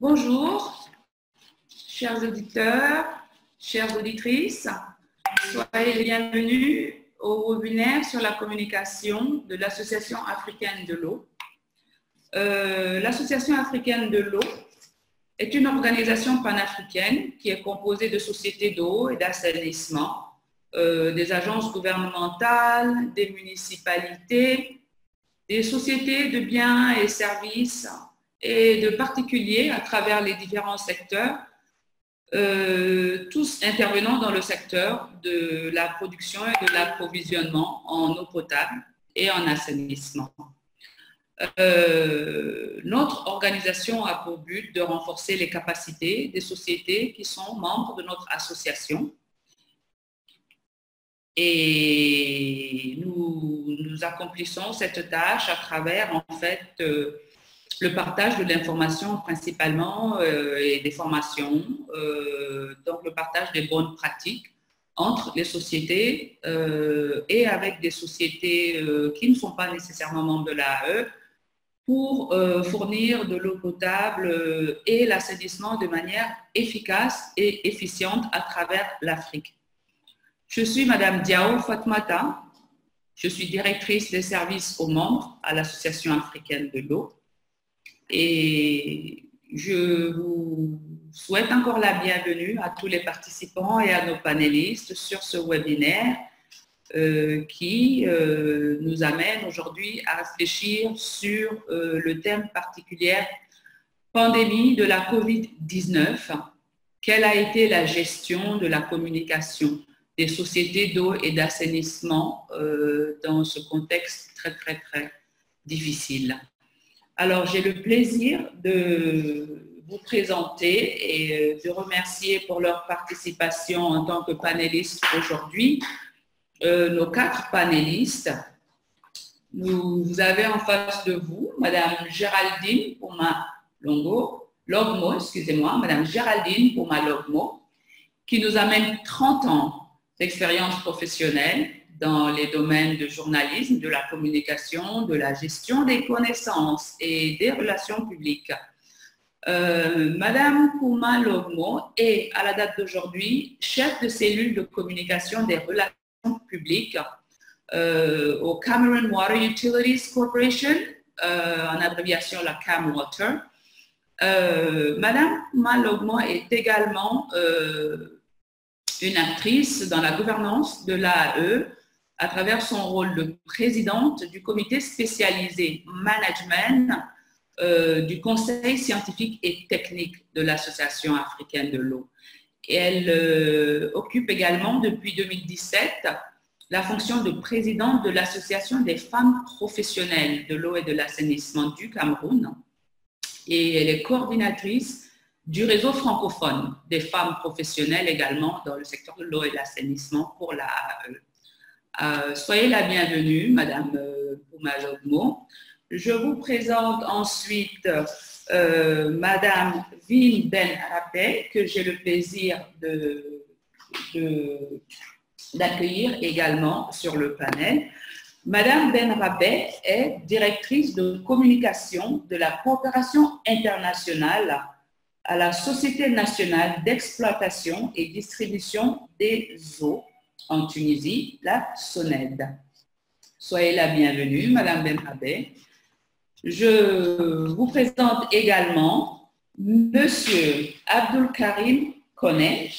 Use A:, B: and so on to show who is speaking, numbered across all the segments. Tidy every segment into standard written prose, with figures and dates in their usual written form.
A: Bonjour, chers auditeurs, chères auditrices, soyez les bienvenus au webinaire sur la communication de l'Association africaine de l'eau. L'Association africaine de l'eau est une organisation panafricaine qui est composée de sociétés d'eau et d'assainissement, des agences gouvernementales, des municipalités, des sociétés de biens et services et de particuliers à travers les différents secteurs, tous intervenant dans le secteur de la production et de l'approvisionnement en eau potable et en assainissement. Notre organisation a pour but de renforcer les capacités des sociétés qui sont membres de notre association. Et nous accomplissons cette tâche à travers, en fait, le partage de l'information principalement et des formations, donc le partage des bonnes pratiques entre les sociétés et avec des sociétés qui ne sont pas nécessairement membres de l'AAE pour fournir de l'eau potable et l'assainissement de manière efficace et efficiente à travers l'Afrique. Je suis Madame Diao Fatmata, je suis directrice des services aux membres à l'Association africaine de l'eau et je vous souhaite encore la bienvenue à tous les participants et à nos panélistes sur ce webinaire qui nous amène aujourd'hui à réfléchir sur le thème particulier pandémie de la COVID-19. Quelle a été la gestion de la communication des sociétés d'eau et d'assainissement dans ce contexte très difficile. Alors, j'ai le plaisir de vous présenter et de remercier pour leur participation en tant que panélistes aujourd'hui nos 4 panélistes. Vous avez en face de vous Madame Géraldine Pouma-Logmo, Madame Géraldine Pouma-Logmo, qui nous amène 30 ans d'expérience professionnelle dans les domaines de journalisme, de la communication, de la gestion des connaissances et des relations publiques. Madame Pouma-Logmo est, à la date d'aujourd'hui, chef de cellule de communication des relations publiques au Cameroon Water Utilities Corporation, en abréviation la CamWater. Madame Pouma-Logmo est également une actrice dans la gouvernance de l'AAE à travers son rôle de présidente du comité spécialisé management du conseil scientifique et technique de l'Association africaine de l'eau. Et elle occupe également depuis 2017 la fonction de présidente de l'Association des femmes professionnelles de l'eau et de l'assainissement du Cameroun. Et elle est coordinatrice du réseau francophone des femmes professionnelles également dans le secteur de l'eau et de l'assainissement pour la AAE. Soyez la bienvenue, Madame Pouma-Logmo. Je vous présente ensuite Madame Vin Ben Rabeh, que j'ai le plaisir d'accueillir également sur le panel. Madame Ben Rabeh est directrice de communication de la coopération internationale à la Société nationale d'exploitation et distribution des eaux en Tunisie, la SONED. Soyez la bienvenue, Madame Ben Rabeh. Je vous présente également Monsieur Abdul Karim Koné,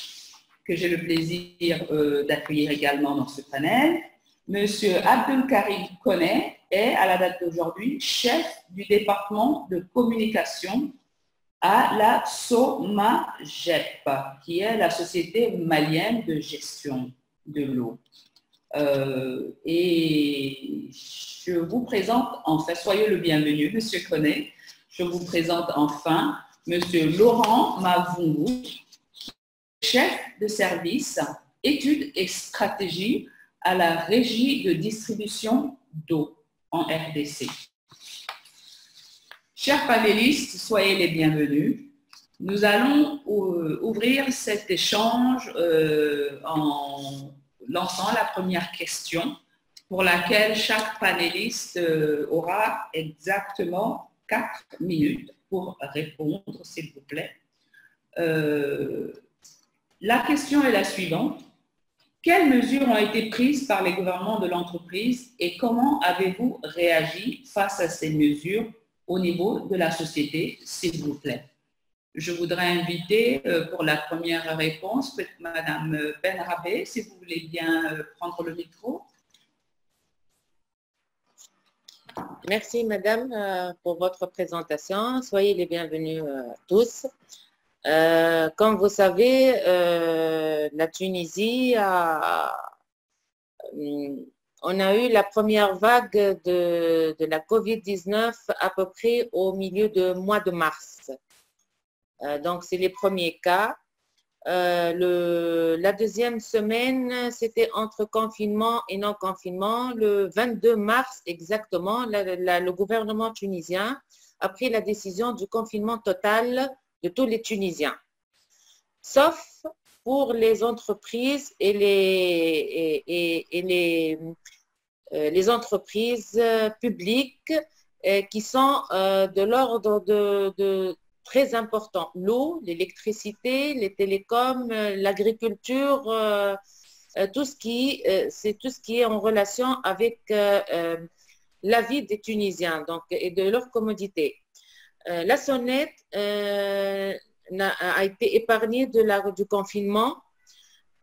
A: que j'ai le plaisir d'accueillir également dans ce panel. Monsieur Abdul Karim Koné est, à la date d'aujourd'hui, chef du département de communication à la SOMAGEP, qui est la Société malienne de gestion de l'eau. Et je vous présente, enfin, soyez le bienvenu, Monsieur Koné. Je vous présente enfin Monsieur Laurent Mavungu, chef de service études et stratégies à la régie de distribution d'eau en RDC. Chers panélistes, soyez les bienvenus. Nous allons ouvrir cet échange en lançant la première question pour laquelle chaque panéliste aura exactement 4 minutes pour répondre, s'il vous plaît. La question est la suivante. Quelles mesures ont été prises par les gouvernements de l'entreprise et comment avez-vous réagi face à ces mesures au niveau de la société, s'il vous plaît? Je voudrais inviter pour la première réponse Madame Benrabé, si vous voulez bien prendre le micro.
B: Merci Madame pour votre présentation. Soyez les bienvenus tous. Comme vous savez, la Tunisie on a eu la première vague de la COVID-19 à peu près au milieu du mois de mars. Donc, c'est les premiers cas. La deuxième semaine, c'était entre confinement et non-confinement. Le 22 mars exactement, le gouvernement tunisien a pris la décision du confinement total de tous les Tunisiens, sauf pour les entreprises et les entreprises publiques qui sont de l'ordre de très important. L'eau, l'électricité, les télécoms, l'agriculture, tout ce qui est en relation avec la vie des Tunisiens donc, et de leur commodité. La sonnette a été épargnée du confinement.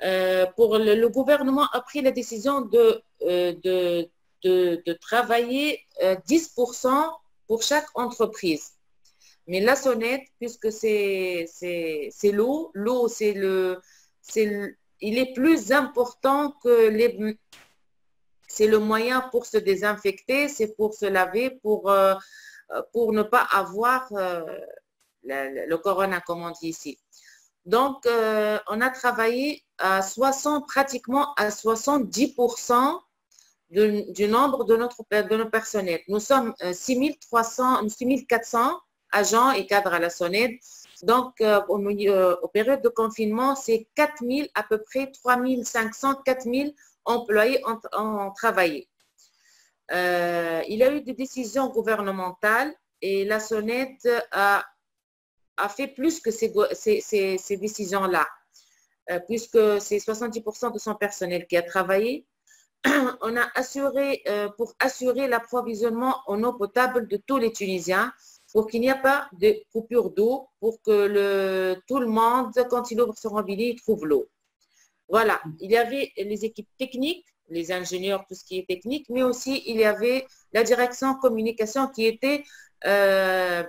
B: Le gouvernement a pris la décision de travailler 10% pour chaque entreprise. Mais la sonnette, puisque c'est l'eau, il est plus important que c'est le moyen pour se désinfecter, c'est pour se laver, pour ne pas avoir le corona, comme on dit ici. Donc, on a travaillé pratiquement à 70% du nombre de nos personnels. Nous sommes 6400 agents et cadres à la sonnette. Donc, aux périodes de confinement, c'est 4000, à peu près 3500, 4000 employés ont travaillé. Il y a eu des décisions gouvernementales et la sonnette a fait plus que ces décisions-là, puisque c'est 70% de son personnel qui a travaillé. On a pour assurer l'approvisionnement en eau potable de tous les Tunisiens, pour qu'il n'y ait pas de coupure d'eau, pour que tout le monde, quand il ouvre son robinet, il trouve l'eau. Voilà, il y avait les équipes techniques, les ingénieurs, tout ce qui est technique, mais aussi il y avait la direction communication qui était la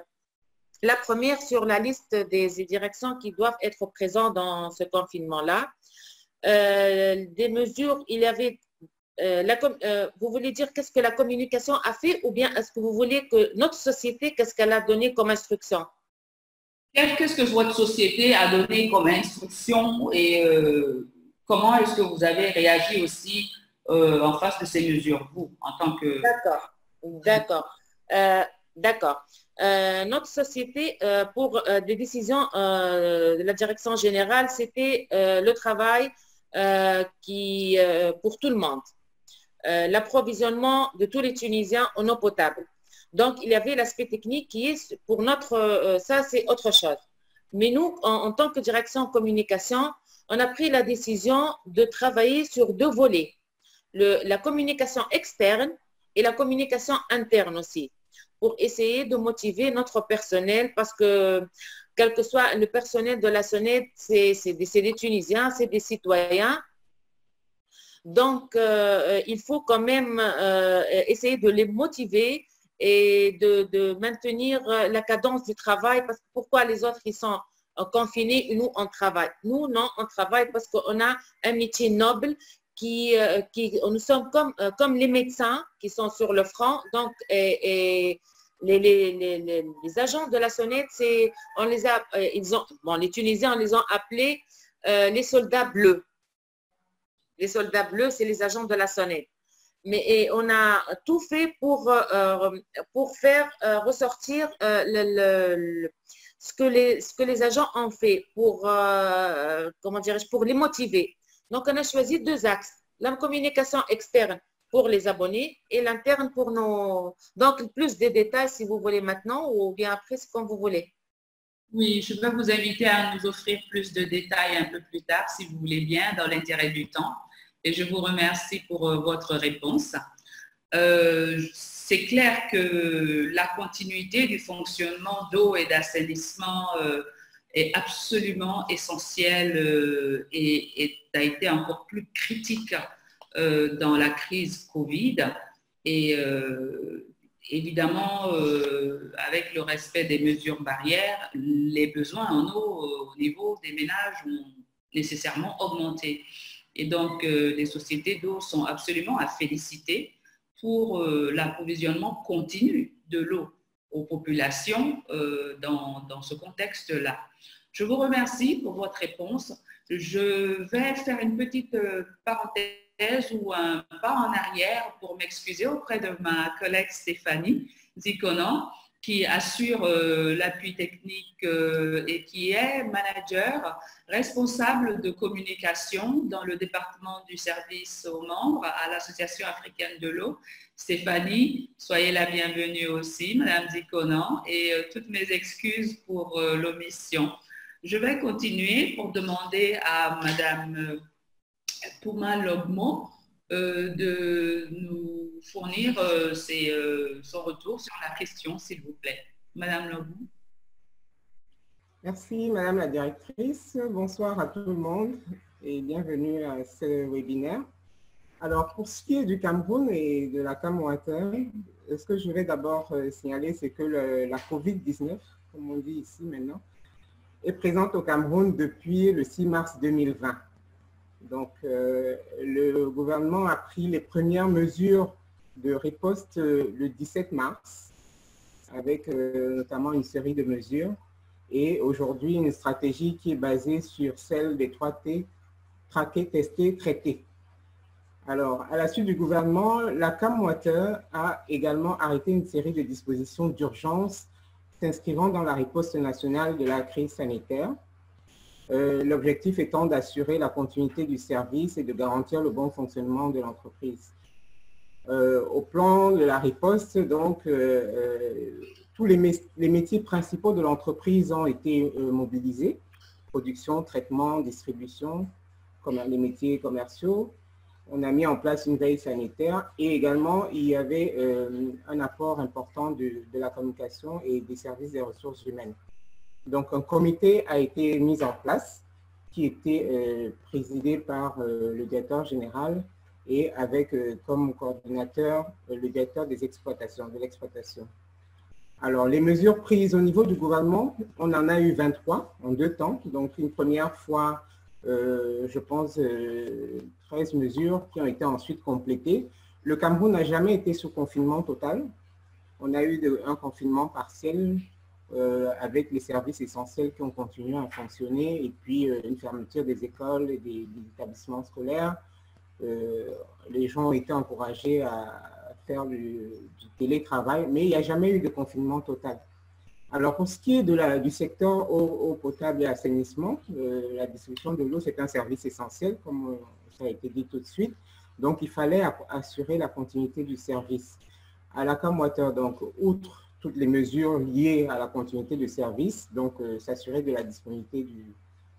B: première sur la liste des directions qui doivent être présentes dans ce confinement-là. Des mesures, il y avait vous voulez dire qu'est-ce que la communication a fait ou bien est-ce que vous voulez que notre société, qu'est-ce qu'elle a donné comme instruction?
A: Qu'est-ce que votre société a donné comme instruction et comment est-ce que vous avez réagi aussi en face de ces mesures, vous, en tant que…
B: D'accord. Notre société, pour des décisions de la direction générale, c'était le travail pour tout le monde. L'approvisionnement de tous les Tunisiens en eau potable. Donc, il y avait l'aspect technique qui est pour ça c'est autre chose. Mais nous, en tant que direction communication, on a pris la décision de travailler sur deux volets. La communication externe et la communication interne aussi, pour essayer de motiver notre personnel parce que, quel que soit le personnel de la sonnette, c'est des Tunisiens, c'est des citoyens. Donc, il faut quand même essayer de les motiver et de maintenir la cadence du travail. Parce que pourquoi les autres, ils sont confinés et nous, on travaille? Nous, non, on travaille parce qu'on a un métier noble nous sommes comme les médecins qui sont sur le front. Donc, les agents de la sonnette, les Tunisiens, on les a appelés les soldats bleus. Les soldats bleus, c'est les agents de la sonnette. Mais on a tout fait pour faire ressortir ce que les agents ont fait pour, pour les motiver. Donc, on a choisi deux axes. La communication externe, pour les abonnés et l'interne pour nos... Donc, plus de détails si vous voulez maintenant ou bien après, c'est comme vous voulez.
A: Oui, je vais vous inviter à nous offrir plus de détails un peu plus tard, si vous voulez bien, dans l'intérêt du temps. Et je vous remercie pour votre réponse. C'est clair que la continuité du fonctionnement d'eau et d'assainissement est absolument essentielle et a été encore plus critique dans la crise Covid. Et évidemment, avec le respect des mesures barrières, les besoins en eau au niveau des ménages ont nécessairement augmenté. Et donc, les sociétés d'eau sont absolument à féliciter pour l'approvisionnement continu de l'eau aux populations dans ce contexte-là. Je vous remercie pour votre réponse. Je vais faire une petite parenthèse ou un pas en arrière pour m'excuser auprès de ma collègue Stéphanie Zikonan, qui assure l'appui technique et qui est manager responsable de communication dans le département du service aux membres à l'Association africaine de l'eau. Stéphanie, soyez la bienvenue aussi, Madame Zikonan, et toutes mes excuses pour l'omission. Je vais continuer pour demander à Madame Pouma Logmo de nous fournir son retour sur la question, s'il vous plaît. Madame Logmo.
C: Merci, Madame la directrice. Bonsoir à tout le monde et bienvenue à ce webinaire. Alors, pour ce qui est du Cameroun et de la CamWater, ce que je vais d'abord signaler, c'est que la COVID-19, comme on dit ici maintenant, est présente au Cameroun depuis le 6 mars 2020. Donc, le gouvernement a pris les premières mesures de riposte le 17 mars, avec notamment une série de mesures, et aujourd'hui une stratégie qui est basée sur celle des 3 T, traquer, tester, traiter. Alors, à la suite du gouvernement, la CamWater a également arrêté une série de dispositions d'urgence s'inscrivant dans la riposte nationale de la crise sanitaire. L'objectif étant d'assurer la continuité du service et de garantir le bon fonctionnement de l'entreprise. Au plan de la riposte, donc, tous les métiers principaux de l'entreprise ont été mobilisés, production, traitement, distribution, comme les métiers commerciaux. On a mis en place une veille sanitaire et également il y avait un apport important de la communication et des services des ressources humaines. Donc un comité a été mis en place qui était présidé par le directeur général et avec comme coordinateur le directeur des exploitations, de l'exploitation. Alors les mesures prises au niveau du gouvernement, on en a eu 23 en 2 temps. Donc une première fois, je pense, 13 mesures qui ont été ensuite complétées. Le Cameroun n'a jamais été sous confinement total. On a eu un confinement partiel avec les services essentiels qui ont continué à fonctionner et puis une fermeture des écoles et des établissements scolaires. Les gens ont été encouragés à faire du télétravail, mais il n'y a jamais eu de confinement total. Alors, pour ce qui est du secteur eau potable et assainissement, la distribution de l'eau, c'est un service essentiel, comme ça a été dit tout de suite. Donc, il fallait assurer la continuité du service. À la CamWater, donc, outre toutes les mesures liées à la continuité du service, donc s'assurer de la disponibilité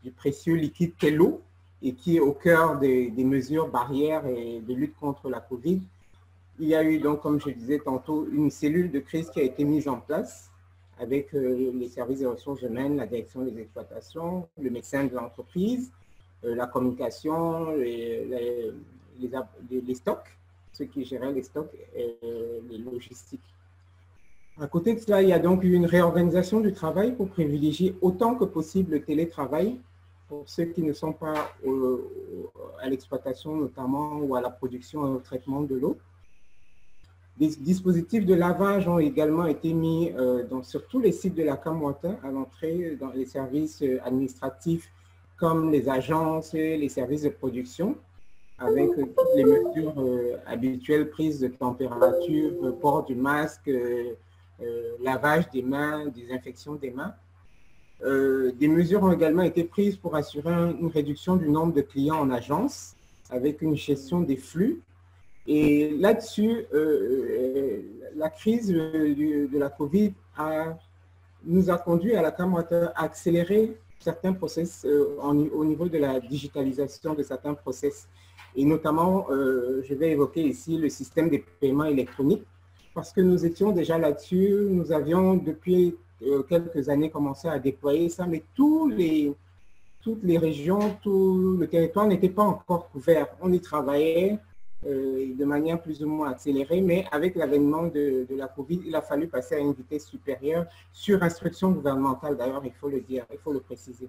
C: du précieux liquide qu'est l'eau et qui est au cœur des mesures barrières et de lutte contre la COVID. Il y a eu donc, comme je disais tantôt, une cellule de crise qui a été mise en place avec les services des ressources humaines, la direction des exploitations, le médecin de l'entreprise, la communication, les stocks, ceux qui géraient les stocks et les logistiques. À côté de cela, il y a donc eu une réorganisation du travail pour privilégier autant que possible le télétravail pour ceux qui ne sont pas à l'exploitation notamment ou à la production et au traitement de l'eau. Des dispositifs de lavage ont également été mis sur tous les sites de la CamWater à l'entrée dans les services administratifs comme les agences et les services de production avec toutes les mesures habituelles, prise de température, port du masque, lavage des mains, désinfection des mains. Des mesures ont également été prises pour assurer une réduction du nombre de clients en agence avec une gestion des flux Et là-dessus, la crise de la COVID nous a conduit à la CAMWater à accélérer certains process au niveau de la digitalisation de certains process. Et notamment, je vais évoquer ici le système des paiements électroniques, parce que nous étions déjà là-dessus. Nous avions depuis quelques années commencé à déployer ça, mais toutes les régions, tout le territoire n'était pas encore couvert. On y travaillait de manière plus ou moins accélérée, mais avec l'avènement de la COVID, il a fallu passer à une vitesse supérieure sur instruction gouvernementale, d'ailleurs, il faut le dire, il faut le préciser.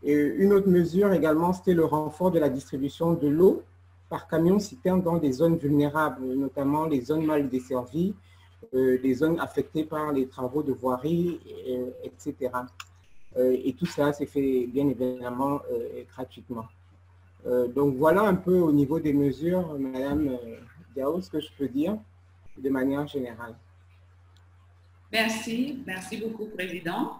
C: Et une autre mesure également, c'était le renfort de la distribution de l'eau par camion-citerne dans des zones vulnérables, notamment les zones mal desservies, les zones affectées par les travaux de voirie, etc. Et tout ça s'est fait bien évidemment gratuitement. Donc voilà un peu au niveau des mesures, Madame Diao, ce que je peux dire de manière générale.
A: Merci beaucoup, Président.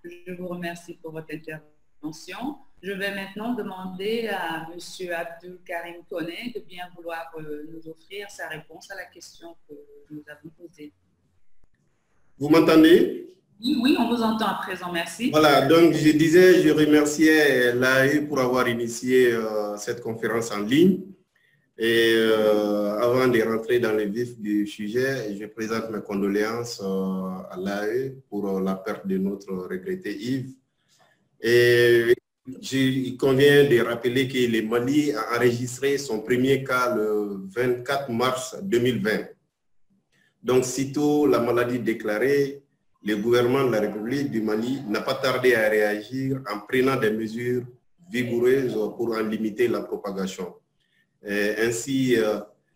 A: Je vous remercie pour votre intervention. Je vais maintenant demander à M. Abdul Karim Koné de bien vouloir nous offrir sa réponse à la question que nous avons posée.
D: Vous m'entendez?
A: Oui, on vous entend à présent, merci.
D: Voilà, donc je disais, je remerciais l'AE pour avoir initié cette conférence en ligne. Et avant de rentrer dans le vif du sujet, je présente mes condoléances à l'AE pour la perte de notre regretté Yves. Et il convient de rappeler que le Mali a enregistré son premier cas le 24 mars 2020. Donc, sitôt la maladie déclarée, le gouvernement de la République du Mali n'a pas tardé à réagir en prenant des mesures vigoureuses pour en limiter la propagation. Ainsi,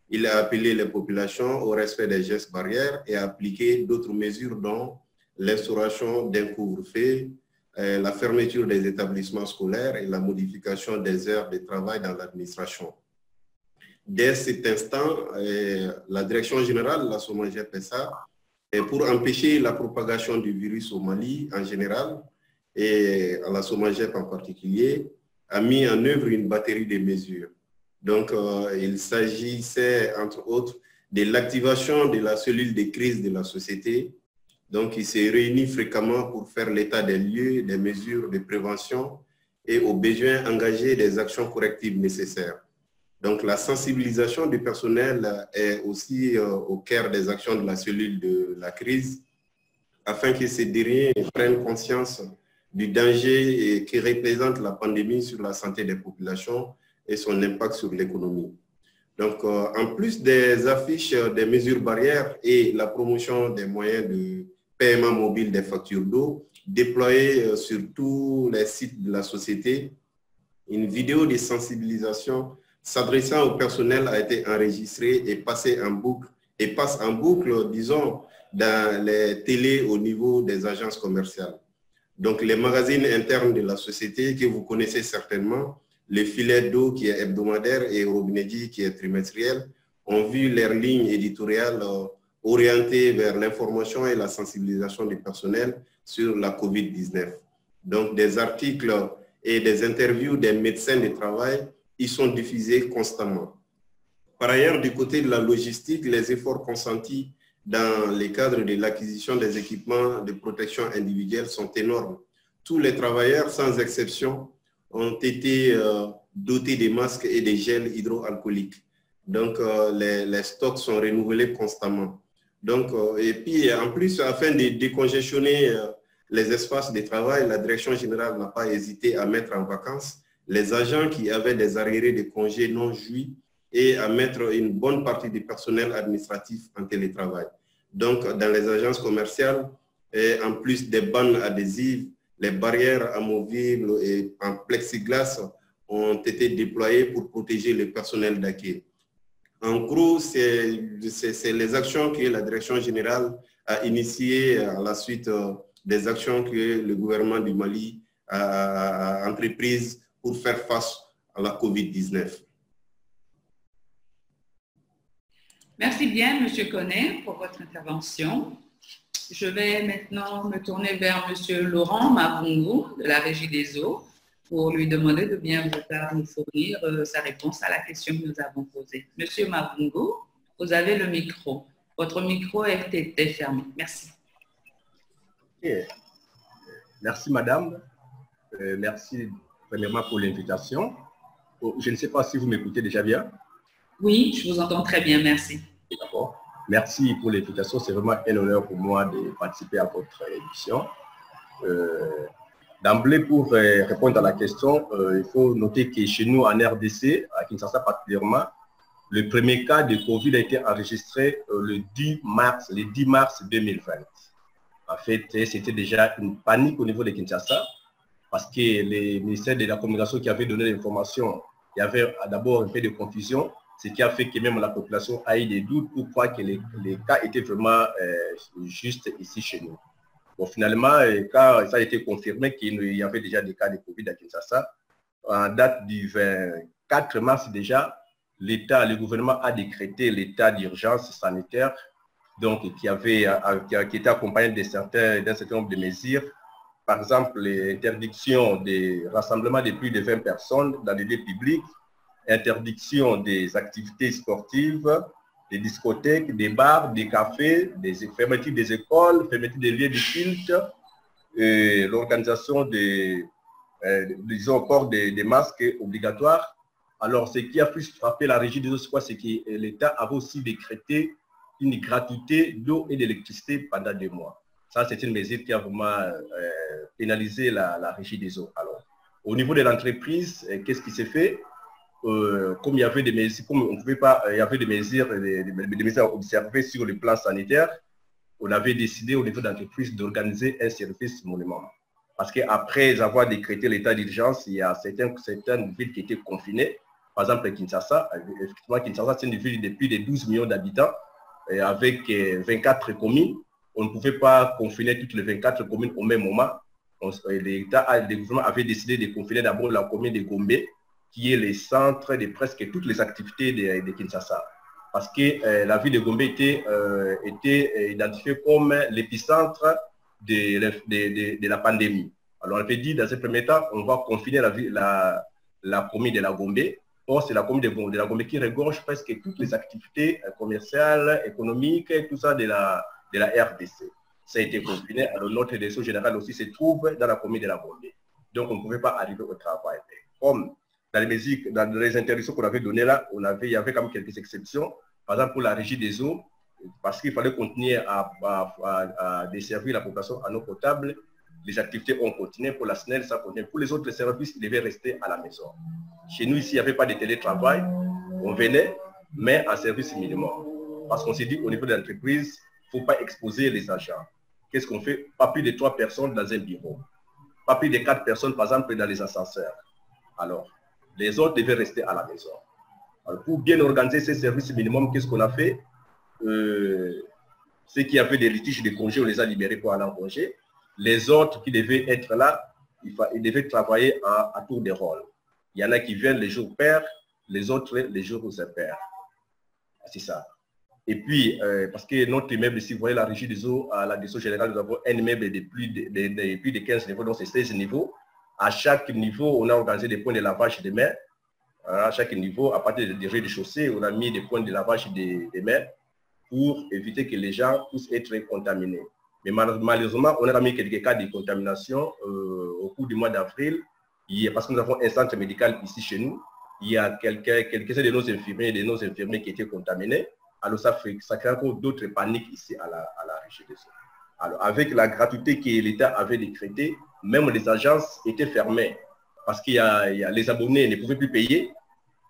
D: il a appelé les populations au respect des gestes barrières et a appliqué d'autres mesures dont l'instauration d'un couvre-feu, la fermeture des établissements scolaires et la modification des heures de travail dans l'administration. Dès cet instant, la Direction générale de la SOMAGEP-SA, pour empêcher la propagation du virus au Mali en général et à la SOMAGEP en particulier, a mis en œuvre une batterie de mesures. Donc, il s'agissait, entre autres, de l'activation de la cellule de crise de la société. Donc, il s'est réuni fréquemment pour faire l'état des lieux, des mesures de prévention et, au besoin, engager des actions correctives nécessaires. Donc, la sensibilisation du personnel est aussi au cœur des actions de la cellule de la crise, afin que ces derniers prennent conscience du danger que représente la pandémie sur la santé des populations et son impact sur l'économie. Donc, en plus des affiches, des mesures barrières et la promotion des moyens de paiement mobile des factures d'eau, déployées sur tous les sites de la société, une vidéo de sensibilisation s'adressant au personnel a été enregistrée et passe en boucle, disons, dans les télés au niveau des agences commerciales. Donc, les magazines internes de la société que vous connaissez certainement, le filet d'eau qui est hebdomadaire et Robinedi qui est trimestriel, ont vu leurs lignes éditoriales orientées vers l'information et la sensibilisation du personnel sur la COVID-19. Donc, des articles et des interviews des médecins du travail, ils sont diffusés constamment. Par ailleurs, du côté de la logistique, les efforts consentis dans le cadre de l'acquisition des équipements de protection individuelle sont énormes. Tous les travailleurs, sans exception, ont été dotés de masques et de gels hydroalcooliques. Donc, les stocks sont renouvelés constamment. Donc, et puis, en plus, afin de décongestionner les espaces de travail, la Direction générale n'a pas hésité à mettre en vacances les agents qui avaient des arriérés de congés non jouis et à mettre une bonne partie du personnel administratif en télétravail. Donc, dans les agences commerciales, et en plus des bandes adhésives, les barrières amovibles et en plexiglas ont été déployées pour protéger le personnel d'accueil. En gros, c'est les actions que la Direction générale a initiées à la suite des actions que le gouvernement du Mali a entreprises pour faire face à la COVID-19.
A: Merci bien, M. Koné, pour votre intervention. Je vais maintenant me tourner vers M. Laurent Mavungu de la Régie des eaux pour lui demander de bien vouloir nous fournir sa réponse à la question que nous avons posée. Monsieur Mavungo, vous avez le micro. Votre micro est fermé. Merci.
E: Okay. Merci, madame. Merci premièrement pour l'invitation. Je ne sais pas si vous m'écoutez déjà bien.
A: Oui, je vous entends très bien. Merci.
E: D'accord. Merci pour l'invitation. C'est vraiment un honneur pour moi de participer à votre émission. D'emblée, pour répondre à la question, il faut noter que chez nous, en RDC, à Kinshasa particulièrement, le premier cas de Covid a été enregistré le 10 mars 2020. En fait, c'était déjà une panique au niveau de Kinshasa parce que les ministères de la communication qui avaient donné l'information, il y avait d'abord un peu de confusion, ce qui a fait que même la population a eu des doutes pour croire que les cas étaient vraiment juste ici chez nous. Bon, finalement, quand ça a été confirmé qu'il y avait déjà des cas de Covid à Kinshasa, en date du 24 mars déjà, le gouvernement a décrété l'état d'urgence sanitaire, donc qui était accompagné d'un certain nombre de mesures. Par exemple, l'interdiction des rassemblements de plus de 20 personnes dans les lieux publics, interdiction des activités sportives, des discothèques, des bars, des cafés, des fermetures des écoles, fermetures des lieux de culte, l'organisation disons, port des masques obligatoires. Alors, ce qui a plus frappé la régie des eaux, c'est que l'État avait aussi décrété une gratuité d'eau et d'électricité pendant 2 mois. Ça, c'est une mesure qui a vraiment pénalisé la régie des eaux. Alors, au niveau de l'entreprise, qu'est-ce qui s'est fait? Comme il y avait des mesures, comme on ne pouvait pas, il y avait des mesures à observer sur le plan sanitaire, on avait décidé au niveau de l'entreprise d'organiser un service monument. Parce qu'après avoir décrété l'état d'urgence, il y a certaines villes qui étaient confinées. Par exemple, Kinshasa, effectivement, Kinshasa, c'est une ville de plus de 12 millions d'habitants, avec 24 communes. On ne pouvait pas confiner toutes les 24 communes au même moment. Le gouvernement avait décidé de confiner d'abord la commune de Gombe, qui est le centre de presque toutes les activités de Kinshasa. Parce que la ville de Gombe était identifiée comme l'épicentre de la pandémie. Alors, on avait dit, dans ce premier temps, on va confiner la commune de la Gombe. Or, c'est la commune de la Gombe qui regorge presque toutes les activités commerciales, économiques, et tout ça de la RDC. Ça a été confiné. Alors, notre direction générale aussi se trouve dans la commune de la Gombe. Donc, on ne pouvait pas arriver au travail. Comme dans les interdictions qu'on avait données là, il y avait quand même quelques exceptions. Par exemple, pour la régie des eaux, parce qu'il fallait continuer à desservir la population en eau potable, les activités ont continué. Pour la SNEL, ça continue. Pour les autres services, ils devaient rester à la maison. Chez nous, ici, il n'y avait pas de télétravail. On venait, mais en service minimum. Parce qu'on s'est dit, au niveau de l'entreprise, il ne faut pas exposer les agents. Qu'est-ce qu'on fait? Pas plus de 3 personnes dans un bureau. Pas plus de 4 personnes, par exemple, dans les ascenseurs. Alors, les autres devaient rester à la maison. Alors, pour bien organiser ces services minimums, qu'est-ce qu'on a fait? Ceux qui avaient des litiges de congés, on les a libérés pour aller en congé. Les autres qui devaient être là, ils devaient travailler à tour de rôle. Il y en a qui viennent les jours pairs, les autres les jours où c'est pair. C'est ça. Et puis, parce que notre immeuble, si vous voyez la régie des eaux, à la direction générale, nous avons un immeuble de plus de 15 niveaux, donc c'est 16 niveaux. À chaque niveau, on a organisé des points de lavage des mains. À chaque niveau, à partir des rez-de-chaussée, on a mis des points de lavage des mains pour éviter que les gens puissent être contaminés. Mais malheureusement, on a mis quelques cas de contamination au cours du mois d'avril, parce que nous avons un centre médical ici chez nous. Il y a quelques-uns de nos infirmiers qui étaient contaminés. Alors, ça crée encore d'autres paniques ici à la régie des eaux. Alors, avec la gratuité que l'État avait décrétée, même les agences étaient fermées parce qu'il y a les abonnés ne pouvaient plus payer.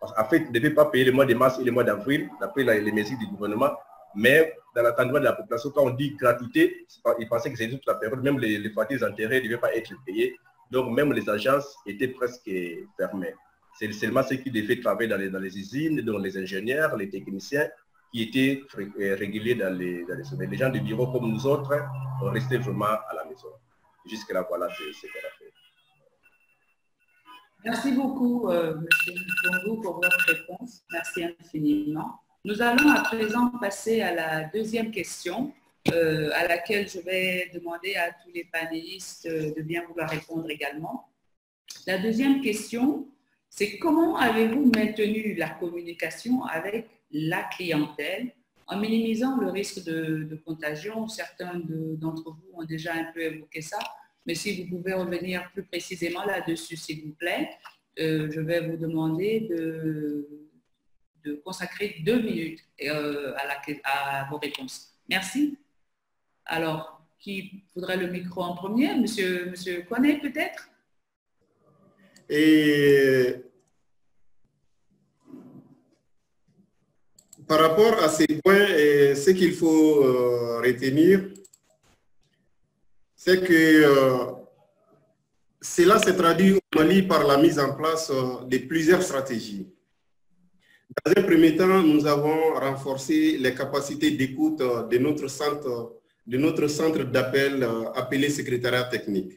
E: En fait, ils ne devaient pas payer le mois de mars et le mois d'avril, d'après les mesures du gouvernement. Mais dans l'attendement de la population, quand on dit gratuité, ils pensaient que c'était toute la période, même les factures d'intérêt ne devaient pas être payées. Donc, même les agences étaient presque fermées. C'est seulement ceux qui devaient travailler dans les usines, dont les ingénieurs, les techniciens, qui étaient réguliers dans les sommeils. Les gens du bureau comme nous autres, on restait vraiment à la maison. Jusque-là, voilà, c'est ce qu'on a fait.
A: Merci beaucoup, M. Mpongo, pour votre réponse. Merci infiniment. Nous allons à présent passer à la deuxième question, à laquelle je vais demander à tous les panélistes de bien vouloir répondre également. La deuxième question, c'est comment avez-vous maintenu la communication avec la clientèle en minimisant le risque de contagion? Certains d'entre vous ont déjà un peu évoqué ça, mais si vous pouvez revenir plus précisément là-dessus, s'il vous plaît, je vais vous demander de consacrer 2 minutes à vos réponses. Merci. Alors, qui voudrait le micro en premier? Monsieur Koné, peut-être?
D: Et par rapport à ces points, ce qu'il faut retenir, c'est que cela s'est traduit au Mali par la mise en place de plusieurs stratégies. Dans un premier temps, nous avons renforcé les capacités d'écoute de notre centre d'appel appelé secrétariat technique.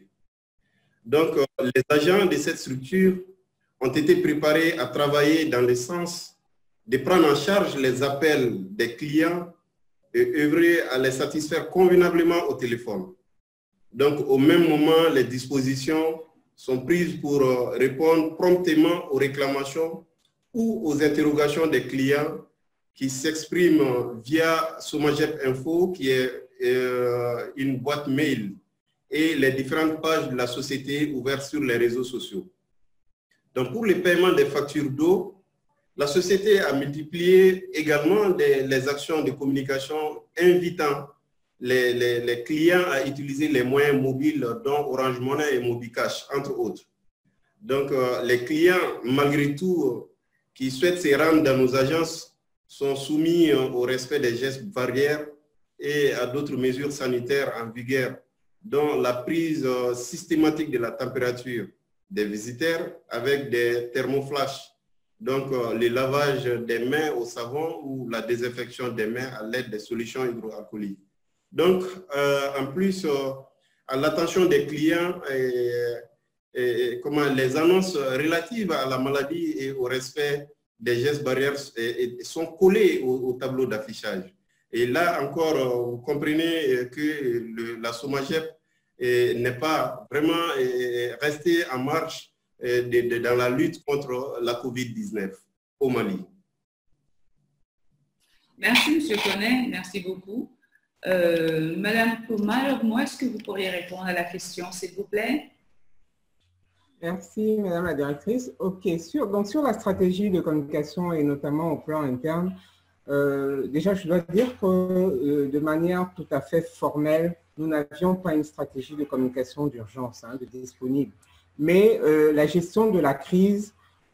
D: Donc, les agents de cette structure ont été préparés à travailler dans le sens de prendre en charge les appels des clients et œuvrer à les satisfaire convenablement au téléphone. Donc, au même moment, les dispositions sont prises pour répondre promptement aux réclamations ou aux interrogations des clients qui s'expriment via Somagep Info, qui est une boîte mail, et les différentes pages de la société ouvertes sur les réseaux sociaux. Donc, pour le paiement des factures d'eau, la société a multiplié également les actions de communication invitant les clients à utiliser les moyens mobiles dont Orange Money et Mobicash, entre autres. Donc, les clients, malgré tout, qui souhaitent se rendre dans nos agences sont soumis au respect des gestes barrières et à d'autres mesures sanitaires en vigueur, dont la prise systématique de la température des visiteurs avec des thermoflash, donc le lavage des mains au savon ou la désinfection des mains à l'aide des solutions hydroalcooliques. Donc, en plus, à l'attention des clients, les annonces relatives à la maladie et au respect des gestes barrières sont collées au tableau d'affichage. Et là encore, vous comprenez que la Somagep n'est pas vraiment restée en marche dans la lutte contre la COVID-19 au Mali.
A: Merci, M. Koné, merci beaucoup. Madame Kouma, est-ce que vous pourriez répondre à la question, s'il vous plaît?
C: Merci, Madame la Directrice. OK, donc sur la stratégie de communication et notamment au plan interne, déjà, je dois dire que de manière tout à fait formelle, nous n'avions pas une stratégie de communication d'urgence, de disponible. Mais la gestion de la crise,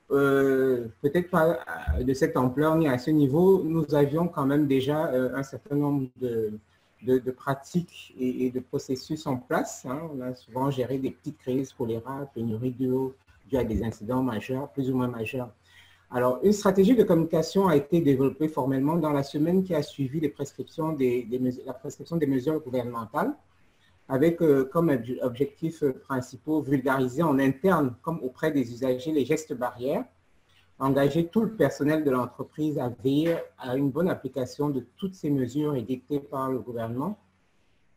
C: peut-être pas de cette ampleur ni à ce niveau, nous avions quand même déjà un certain nombre de pratiques et de processus en place. On a souvent géré des petites crises, choléra, pénurie d'eau, dû à des incidents majeurs, plus ou moins majeurs. Alors, une stratégie de communication a été développée formellement dans la semaine qui a suivi la prescription des mesures gouvernementales, avec comme objectifs principaux vulgariser en interne comme auprès des usagers les gestes barrières, engager tout le personnel de l'entreprise à veiller à une bonne application de toutes ces mesures édictées par le gouvernement,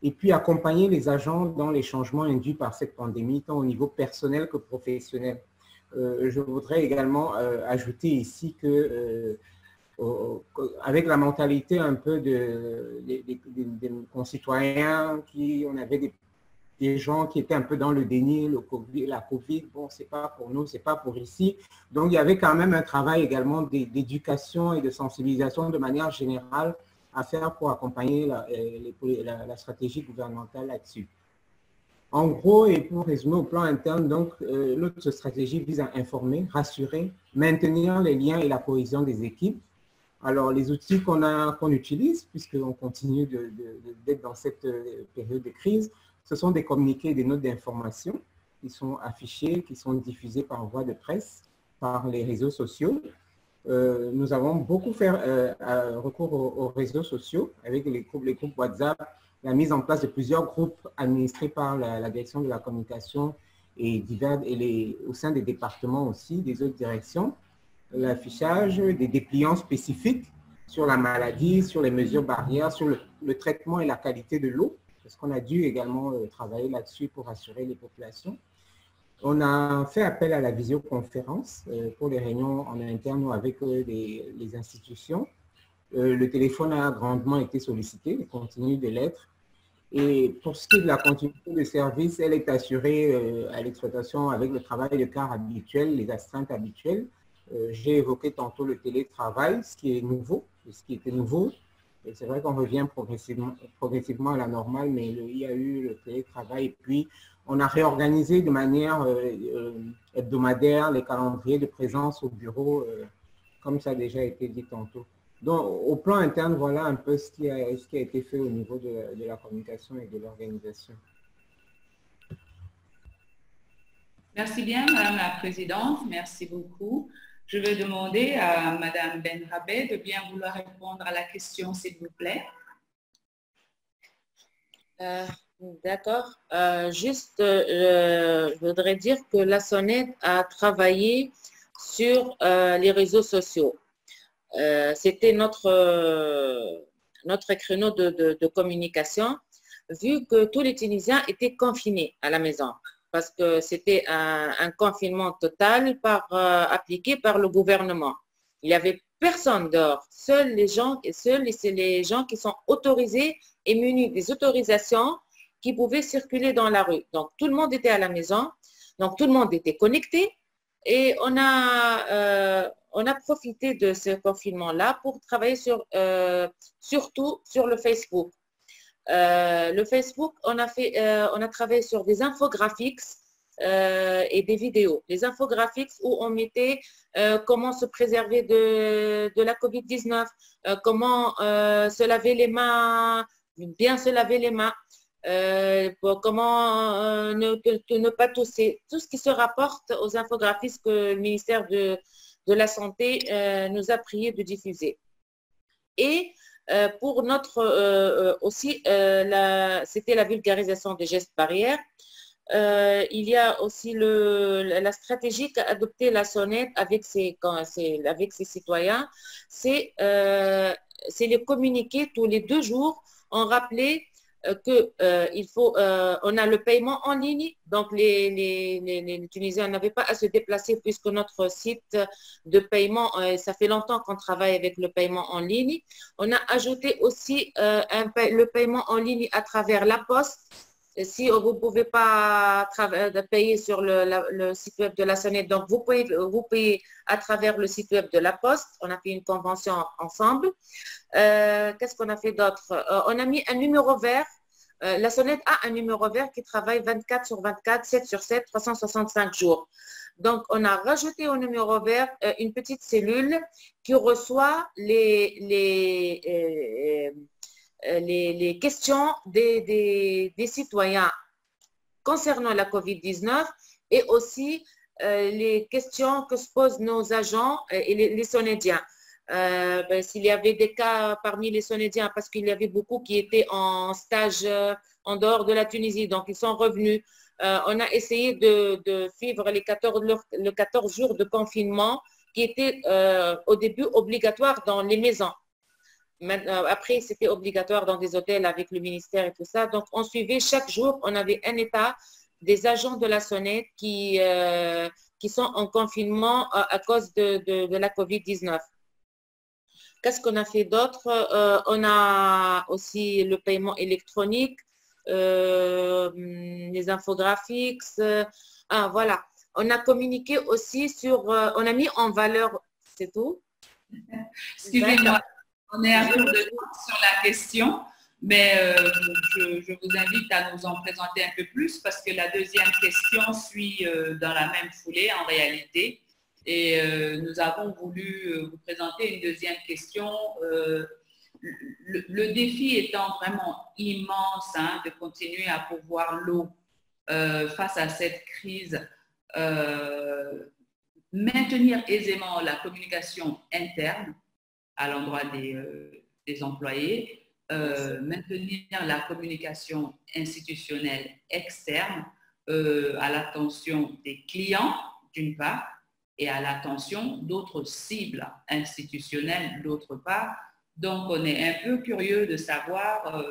C: et puis accompagner les agents dans les changements induits par cette pandémie, tant au niveau personnel que professionnel. Je voudrais également ajouter ici que avec la mentalité un peu des concitoyens, on avait des gens qui étaient un peu dans le déni, la COVID, bon, c'est pas pour nous, c'est pas pour ici. Donc, il y avait quand même un travail également d'éducation et de sensibilisation de manière générale à faire pour accompagner la stratégie gouvernementale là-dessus. En gros, et pour résumer au plan interne, donc, notre stratégie vise à informer, rassurer, maintenir les liens et la cohésion des équipes. Alors, les outils qu'on utilise, puisqu'on continue d'être dans cette période de crise, ce sont des communiqués et des notes d'information qui sont affichés, qui sont diffusés par voie de presse, par les réseaux sociaux. Nous avons beaucoup fait recours aux réseaux sociaux avec les groupes WhatsApp, la mise en place de plusieurs groupes administrés par la direction de la communication et au sein des départements aussi, des autres directions, l'affichage, des dépliants spécifiques sur la maladie, sur les mesures barrières, sur le traitement et la qualité de l'eau, parce qu'on a dû également travailler là-dessus pour assurer les populations. On a fait appel à la visioconférence pour les réunions en interne ou avec les institutions. Le téléphone a grandement été sollicité, il continue de l'être. Et pour ce qui est de la continuité de service, elle est assurée à l'exploitation avec le travail de quart habituel, les astreintes habituelles. J'ai évoqué tantôt le télétravail, ce qui est nouveau, ce qui était nouveau. Et c'est vrai qu'on revient progressivement à la normale, mais il y a eu le télétravail. Et puis, on a réorganisé de manière hebdomadaire les calendriers de présence au bureau, comme ça a déjà été dit tantôt. Donc, au plan interne, voilà un peu ce qui a été fait au niveau de la communication et de l'organisation.
A: Merci bien, Madame la Présidente. Merci beaucoup. Je vais demander à Madame Benrabeh de bien vouloir répondre à la question, s'il vous plaît.
B: D'accord. Je voudrais dire que la SONED a travaillé sur les réseaux sociaux. C'était notre créneau de communication, vu que tous les Tunisiens étaient confinés à la maison, parce que c'était un confinement total appliqué par le gouvernement. Il n'y avait personne dehors, seuls les gens qui sont autorisés et munis des autorisations qui pouvaient circuler dans la rue. Donc, tout le monde était à la maison, donc tout le monde était connecté, et on a profité de ce confinement-là pour travailler surtout sur le Facebook. Le Facebook, on a travaillé sur des infographiques et des vidéos. Les infographiques où on mettait comment se préserver de la COVID-19, comment se laver les mains, bien se laver les mains, comment ne pas tousser. Tout ce qui se rapporte aux infographiques que le ministère de la Santé nous a prié de diffuser. Et pour notre aussi, c'était la vulgarisation des gestes barrières. Il y a aussi la stratégie qu'a adoptée la SONED avec ses citoyens, c'est les communiquer tous les 2 jours, en rappeler on a le paiement en ligne, donc les Tunisiens n'avaient pas à se déplacer puisque notre site de paiement, ça fait longtemps qu'on travaille avec le paiement en ligne. On a ajouté aussi le paiement en ligne à travers la poste. Si vous ne pouvez pas payer sur le site web de la SONED, donc vous payez à travers le site web de la Poste. On a fait une convention ensemble. Qu'est-ce qu'on a fait d'autre? On a mis un numéro vert. La SONED a un numéro vert qui travaille 24 sur 24, 7 sur 7, 365 jours. Donc, on a rajouté au numéro vert une petite cellule qui reçoit les questions des citoyens concernant la COVID-19 et aussi les questions que se posent nos agents et les Sonédiens. S'il y avait des cas parmi les Sonédiens, parce qu'il y avait beaucoup qui étaient en stage en dehors de la Tunisie, donc ils sont revenus. On a essayé de suivre les 14 jours de confinement qui étaient au début obligatoires dans les maisons. Après, c'était obligatoire dans des hôtels avec le ministère et tout ça. Donc, on suivait chaque jour, on avait un état des agents de la SONED qui sont en confinement à cause de la COVID-19. Qu'est-ce qu'on a fait d'autre? On a aussi le paiement électronique, les infographiques. Voilà. On a communiqué aussi sur... on a mis en valeur... C'est tout?
A: Excusez-moi. On est un peu de temps sur la question, mais je vous invite à nous en présenter un peu plus parce que la deuxième question suit dans la même foulée en réalité. Et nous avons voulu vous présenter une deuxième question. Le défi étant vraiment immense de continuer à pourvoir l'eau face à cette crise, maintenir aisément la communication interne à l'endroit des employés, maintenir la communication institutionnelle externe à l'attention des clients, d'une part, et à l'attention d'autres cibles institutionnelles, d'autre part. Donc, on est un peu curieux de savoir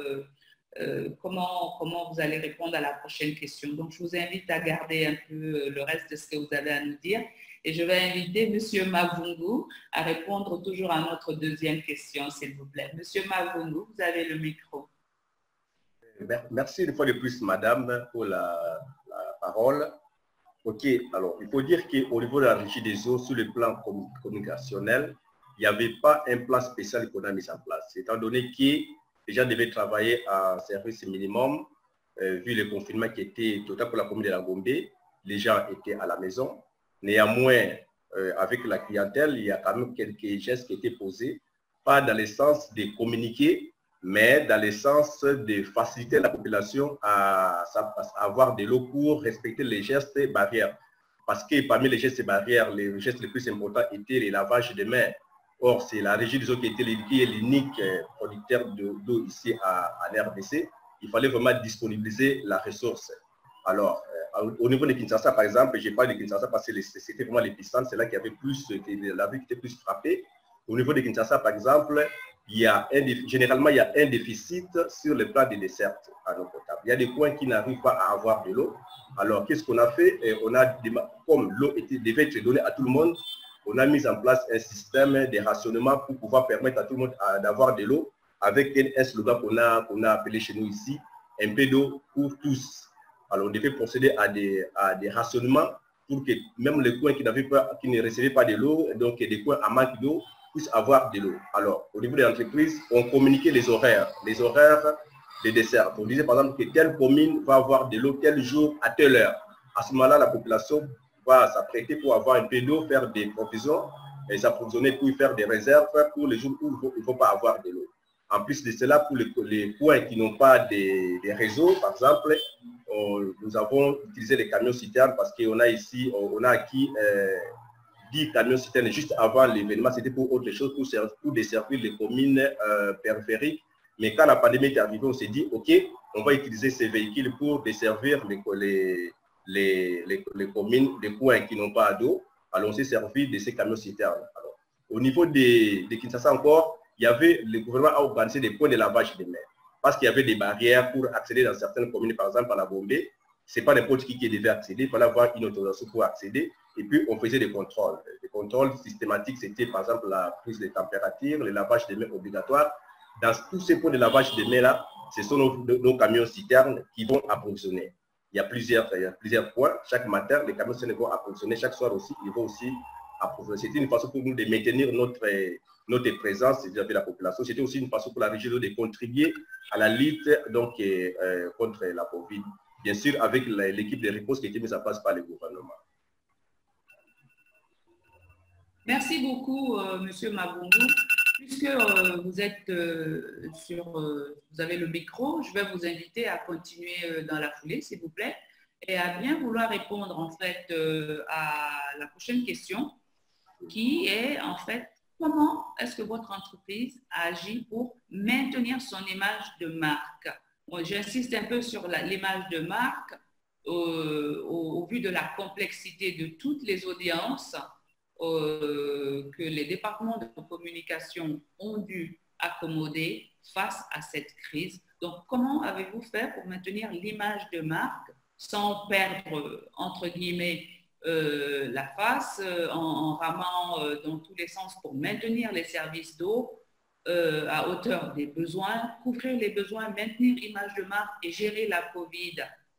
A: comment vous allez répondre à la prochaine question. Donc, je vous invite à garder un peu le reste de ce que vous avez à nous dire. Et je vais inviter M. Mavungu à répondre toujours à notre deuxième question, s'il vous plaît. M. Mavungu, vous avez le micro.
E: Merci une fois de plus, madame, pour la parole. OK, alors, il faut dire qu'au niveau de la régie des eaux, sur le plan communicationnel, il n'y avait pas un plan spécial qu'on a mis en place. Étant donné que les gens devaient travailler à service minimum, vu le confinement qui était total pour la commune de la Gombe, les gens étaient à la maison. Néanmoins, avec la clientèle, il y a quand même quelques gestes qui étaient posés, pas dans le sens de communiquer, mais dans le sens de faciliter la population à avoir de l'eau pour respecter les gestes barrières. Parce que parmi les gestes barrières, les gestes les plus importants étaient les lavages de mains. Or, c'est la régie des eaux qui est l'unique producteur d'eau ici à l'RDC. Il fallait vraiment disponibiliser la ressource. Alors, au niveau de Kinshasa, par exemple, je parle de Kinshasa parce que c'était vraiment l'épicentre, c'est là qu'il y avait plus, la ville qui était plus frappée. Au niveau de Kinshasa, par exemple, généralement, il y a un déficit sur le plan des dessertes en eau potable. Il y a des coins qui n'arrivent pas à avoir de l'eau. Alors, qu'est-ce qu'on a fait? Comme l'eau devait être donnée à tout le monde, on a mis en place un système de rationnement pour pouvoir permettre à tout le monde d'avoir de l'eau avec un slogan qu'on a appelé chez nous ici, un peu d'eau pour tous. Alors, on devait procéder à des rationnements pour que même les coins qui ne recevaient pas de l'eau, donc des coins à manque d'eau, puissent avoir de l'eau. Alors, au niveau de l'entreprise, on communiquait les horaires des desserts. On disait par exemple que telle commune va avoir de l'eau tel jour à telle heure. À ce moment-là, la population va s'apprêter pour avoir un peu d'eau, faire des provisions et s'approvisionner pour faire des réserves pour les jours où il ne faut pas avoir de l'eau. En plus de cela, pour les coins qui n'ont pas des réseaux, par exemple, nous avons utilisé les camions citernes parce qu'on a ici, on a acquis 10 camions citernes juste avant l'événement. C'était pour autre chose, pour desservir les communes périphériques. Mais quand la pandémie est arrivée, on s'est dit, OK, on va utiliser ces véhicules pour desservir les communes, les coins qui n'ont pas d'eau. Alors, on s'est servi de ces camions citernes. Alors, au niveau de Kinshasa encore, le gouvernement a organisé des points de lavage des mains parce qu'il y avait des barrières pour accéder dans certaines communes, par exemple à la Gombe. Ce n'est pas n'importe qui devait accéder, il fallait avoir une autorisation pour accéder. Et puis, on faisait des contrôles. Les contrôles systématiques, c'était par exemple la prise de température, le lavage des mains obligatoire. Dans tous ces points de lavage des mains-là, ce sont nos camions citernes qui vont approvisionner. Il y a plusieurs points. Chaque matin, les camions citernes vont approvisionner. Chaque soir aussi, ils vont aussi approvisionner. C'était une façon pour nous de maintenir notre présence vis-à-vis de la population. C'était aussi une façon pour la région de contribuer à la lutte contre la COVID. Bien sûr, avec l'équipe de riposte qui a été mise en place par le gouvernement.
A: Merci beaucoup, M. Mavungu. Puisque vous êtes vous avez le micro, je vais vous inviter à continuer dans la foulée, s'il vous plaît, et à bien vouloir répondre en fait à la prochaine question, qui est en fait comment est-ce que votre entreprise agit pour maintenir son image de marque. Bon, j'insiste un peu sur l'image de marque au vu de la complexité de toutes les audiences que les départements de communication ont dû accommoder face à cette crise. Donc, comment avez-vous fait pour maintenir l'image de marque sans perdre, entre guillemets, la face, en ramant dans tous les sens pour maintenir les services d'eau à hauteur des besoins, couvrir les besoins, maintenir l'image de marque et gérer la COVID,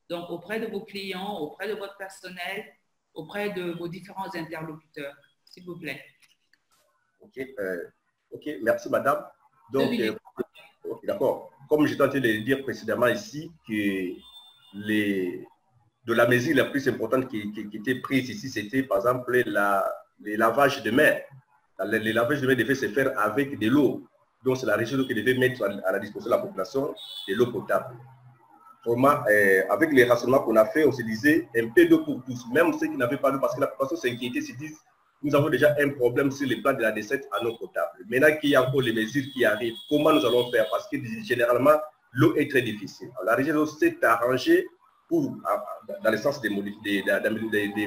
A: donc auprès de vos clients, auprès de votre personnel, auprès de vos différents interlocuteurs, s'il vous plaît.
E: OK, merci madame. Donc, d'accord. Comme j'étais en train de le dire précédemment ici, que de la mesure la plus importante qui était prise ici, c'était par exemple les lavages de mains. Les lavages de mains devaient se faire avec de l'eau. Donc, c'est la région qui devait mettre à la disposition de la population de l'eau potable. Vraiment, avec les rationnements qu'on a fait, on se disait un peu d'eau pour tous, même ceux qui n'avaient pas d'eau, parce que la population s'inquiétait, se disent, nous avons déjà un problème sur le plan de la desserte à l'eau potable. Maintenant qu'il y a encore les mesures qui arrivent, comment nous allons faire? Parce que généralement, l'eau est très difficile. Alors, la région s'est arrangée pour, dans le sens de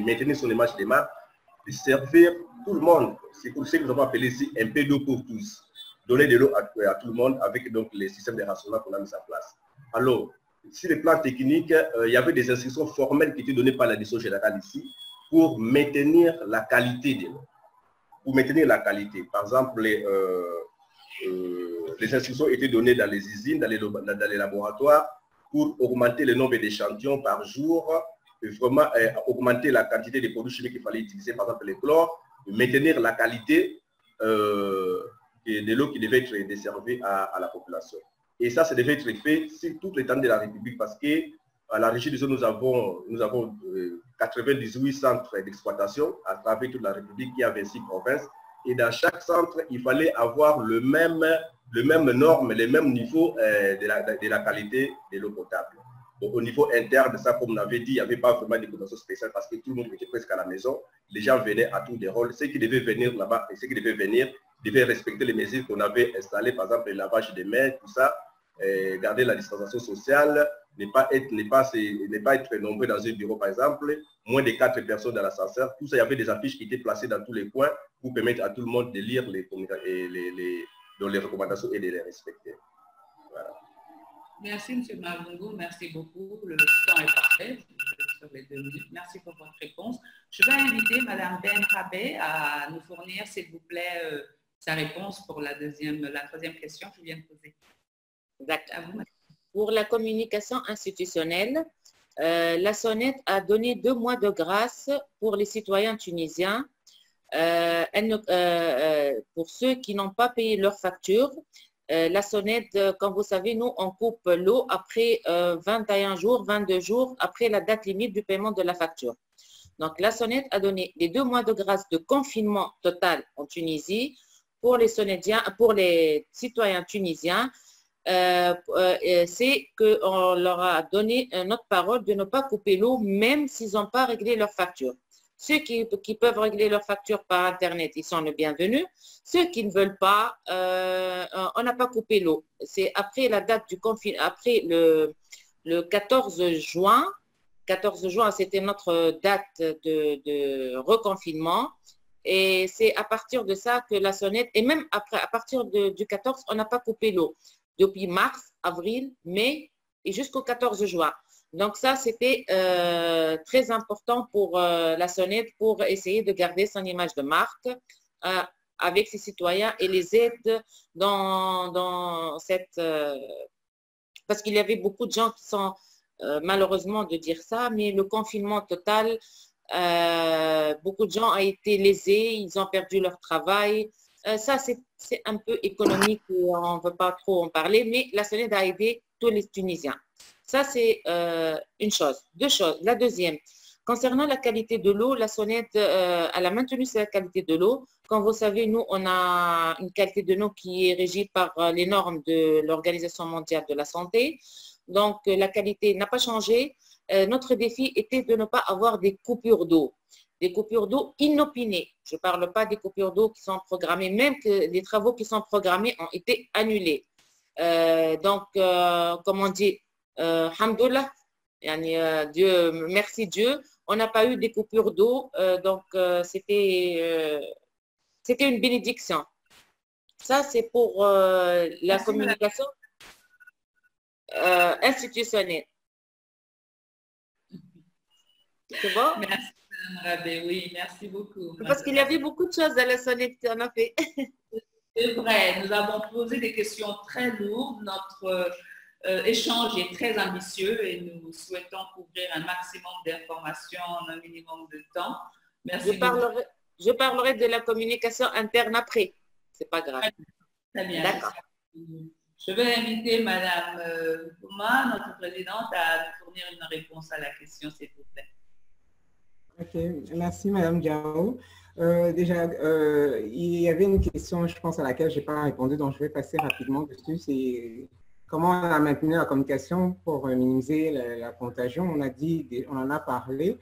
E: maintenir son image de marque, de servir tout le monde. C'est pour ça que nous avons appelé ici un peu d'eau pour tous. Donner de l'eau à tout le monde avec donc les systèmes de rationnement qu'on a mis en place. Alors, sur le plan technique, il y avait des instructions formelles qui étaient données par la direction générale ici pour maintenir la qualité de l'eau. Pour maintenir la qualité. Par exemple, les instructions étaient données dans les usines, dans les laboratoires pour augmenter le nombre d'échantillons par jour, et vraiment augmenter la quantité de produits chimiques qu'il fallait utiliser, par exemple le chlore, maintenir la qualité de l'eau qui devait être desservie à la population. Et ça devait être fait sur toute l'étendue de la République parce qu'à la région du Zone, nous avons 98 centres d'exploitation à travers toute la République qui a 26 provinces. Et dans chaque centre, il fallait avoir le même norme, les mêmes niveaux de la qualité de l'eau potable. Donc, au niveau interne, ça, comme on avait dit, il n'y avait pas vraiment de commission spéciale parce que tout le monde était presque à la maison. Les gens venaient à tous des rôles. Ceux qui devaient venir là-bas et ceux qui devaient venir devaient respecter les mesures qu'on avait installées, par exemple le lavage des mains, tout ça, garder la distanciation sociale, ne pas être nombreux dans un bureau, par exemple, moins de 4 personnes dans l'ascenseur. Tout ça, il y avait des affiches qui étaient placées dans tous les coins pour permettre à tout le monde de lire les recommandations et de les respecter. Voilà.
A: Merci, M. Mavungu. Merci beaucoup. Le temps est parfait sur les 2 minutes. Merci pour votre réponse. Je vais inviter Mme Ben Rabé à nous fournir, s'il vous plaît, sa réponse pour la troisième question que je viens de poser.
B: D'accord. Pour la communication institutionnelle, la SONED a donné 2 mois de grâce pour les citoyens tunisiens. Pour ceux qui n'ont pas payé leurs factures, la SONED, comme vous savez, nous, on coupe l'eau après 21 jours, 22 jours après la date limite du paiement de la facture. Donc, la SONED a donné les 2 mois de grâce de confinement total en Tunisie pour les citoyens tunisiens. C'est qu'on leur a donné notre parole de ne pas couper l'eau même s'ils n'ont pas réglé leur facture. Ceux qui peuvent régler leur facture par Internet, ils sont les bienvenus. Ceux qui ne veulent pas, on n'a pas coupé l'eau. C'est après la date du confinement, après le 14 juin. 14 juin, c'était notre date de reconfinement. Et c'est à partir de ça que la SONED, et même après, à partir du 14, on n'a pas coupé l'eau. Depuis mars, avril, mai et jusqu'au 14 juin. Donc ça, c'était très important pour la SONED pour essayer de garder son image de marque avec ses citoyens et les aides dans cette... parce qu'il y avait beaucoup de gens qui sont, malheureusement de dire ça, mais le confinement total, beaucoup de gens ont été lésés, ils ont perdu leur travail. Ça, c'est un peu économique, on ne veut pas trop en parler, mais la SONED a aidé tous les Tunisiens. Ça, c'est une chose. 2 choses. La deuxième, concernant la qualité de l'eau, la SONED elle a maintenu sa qualité de l'eau. Comme vous savez, nous, on a une qualité de l'eau qui est régie par les normes de l'Organisation mondiale de la santé. Donc, la qualité n'a pas changé. Notre défi était de ne pas avoir des coupures d'eau. Des coupures d'eau inopinées. Je ne parle pas des coupures d'eau qui sont programmées, même que les travaux qui sont programmés ont été annulés. Donc, comme on dit, Alhamdoulilah, Dieu, merci Dieu, on n'a pas eu des coupures d'eau, donc c'était une bénédiction. Ça, c'est pour la communication institutionnelle. C'est bon?
A: Merci, Mme Rabé. Oui, merci beaucoup.
B: Parce qu'il y avait beaucoup de choses à la SONED qu'on a fait.
A: C'est vrai, nous avons posé des questions très lourdes. Notre échange est très ambitieux et nous souhaitons couvrir un maximum d'informations en un minimum de temps. Merci.
B: Je parlerai de la communication interne après. C'est pas grave.
A: Très bien.
B: D'accord.
A: Je vais inviter Mme Thomas, notre présidente, à nous fournir une réponse à la question, s'il vous plaît.
C: Ok, merci Mme Diao. Déjà, il y avait une question, je pense, à laquelle je n'ai pas répondu, donc je vais passer rapidement dessus. C'est comment on a maintenu la communication pour minimiser la contagion. On en a parlé.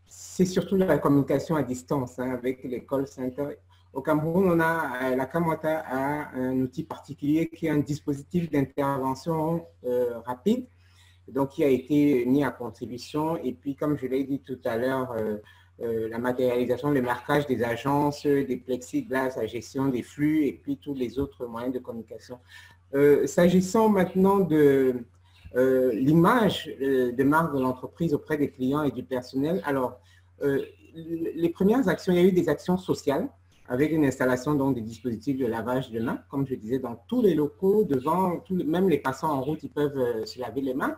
C: C'est surtout la communication à distance avec les call centers. Au Cameroun, la Camota a un outil particulier qui est un dispositif d'intervention rapide, donc qui a été mis à contribution. Et puis, comme je l'ai dit tout à l'heure, la matérialisation, le marquage des agences, des plexiglas, la gestion des flux et puis tous les autres moyens de communication. S'agissant maintenant l'image de marque de l'entreprise auprès des clients et du personnel. Alors, les premières actions, il y a eu des actions sociales avec une installation donc, des dispositifs de lavage de mains, comme je disais, dans tous les locaux, devant, même les passants en route, ils peuvent se laver les mains.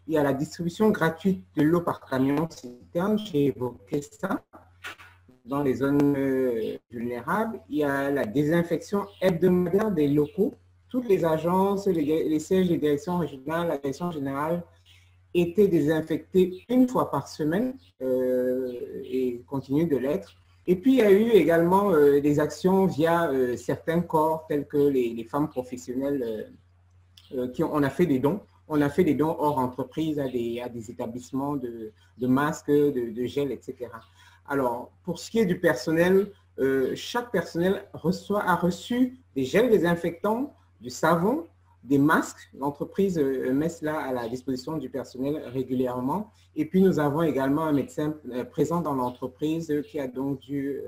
C: Il y a la distribution gratuite de l'eau par camion citerne, j'ai évoqué ça, dans les zones vulnérables. Il y a la désinfection hebdomadaire des locaux. Toutes les agences, les sièges des directions régionales, la direction générale étaient désinfectés une fois par semaine et continuent de l'être. Et puis, il y a eu également des actions via certains corps tels que les femmes professionnelles on a fait des dons. On a fait des dons hors entreprise à des établissements de masques, de gel, etc. Alors, pour ce qui est du personnel, chaque personnel a reçu des gels désinfectants, du savon, des masques. L'entreprise met cela à la disposition du personnel régulièrement. Et puis, nous avons également un médecin présent dans l'entreprise qui a donc dû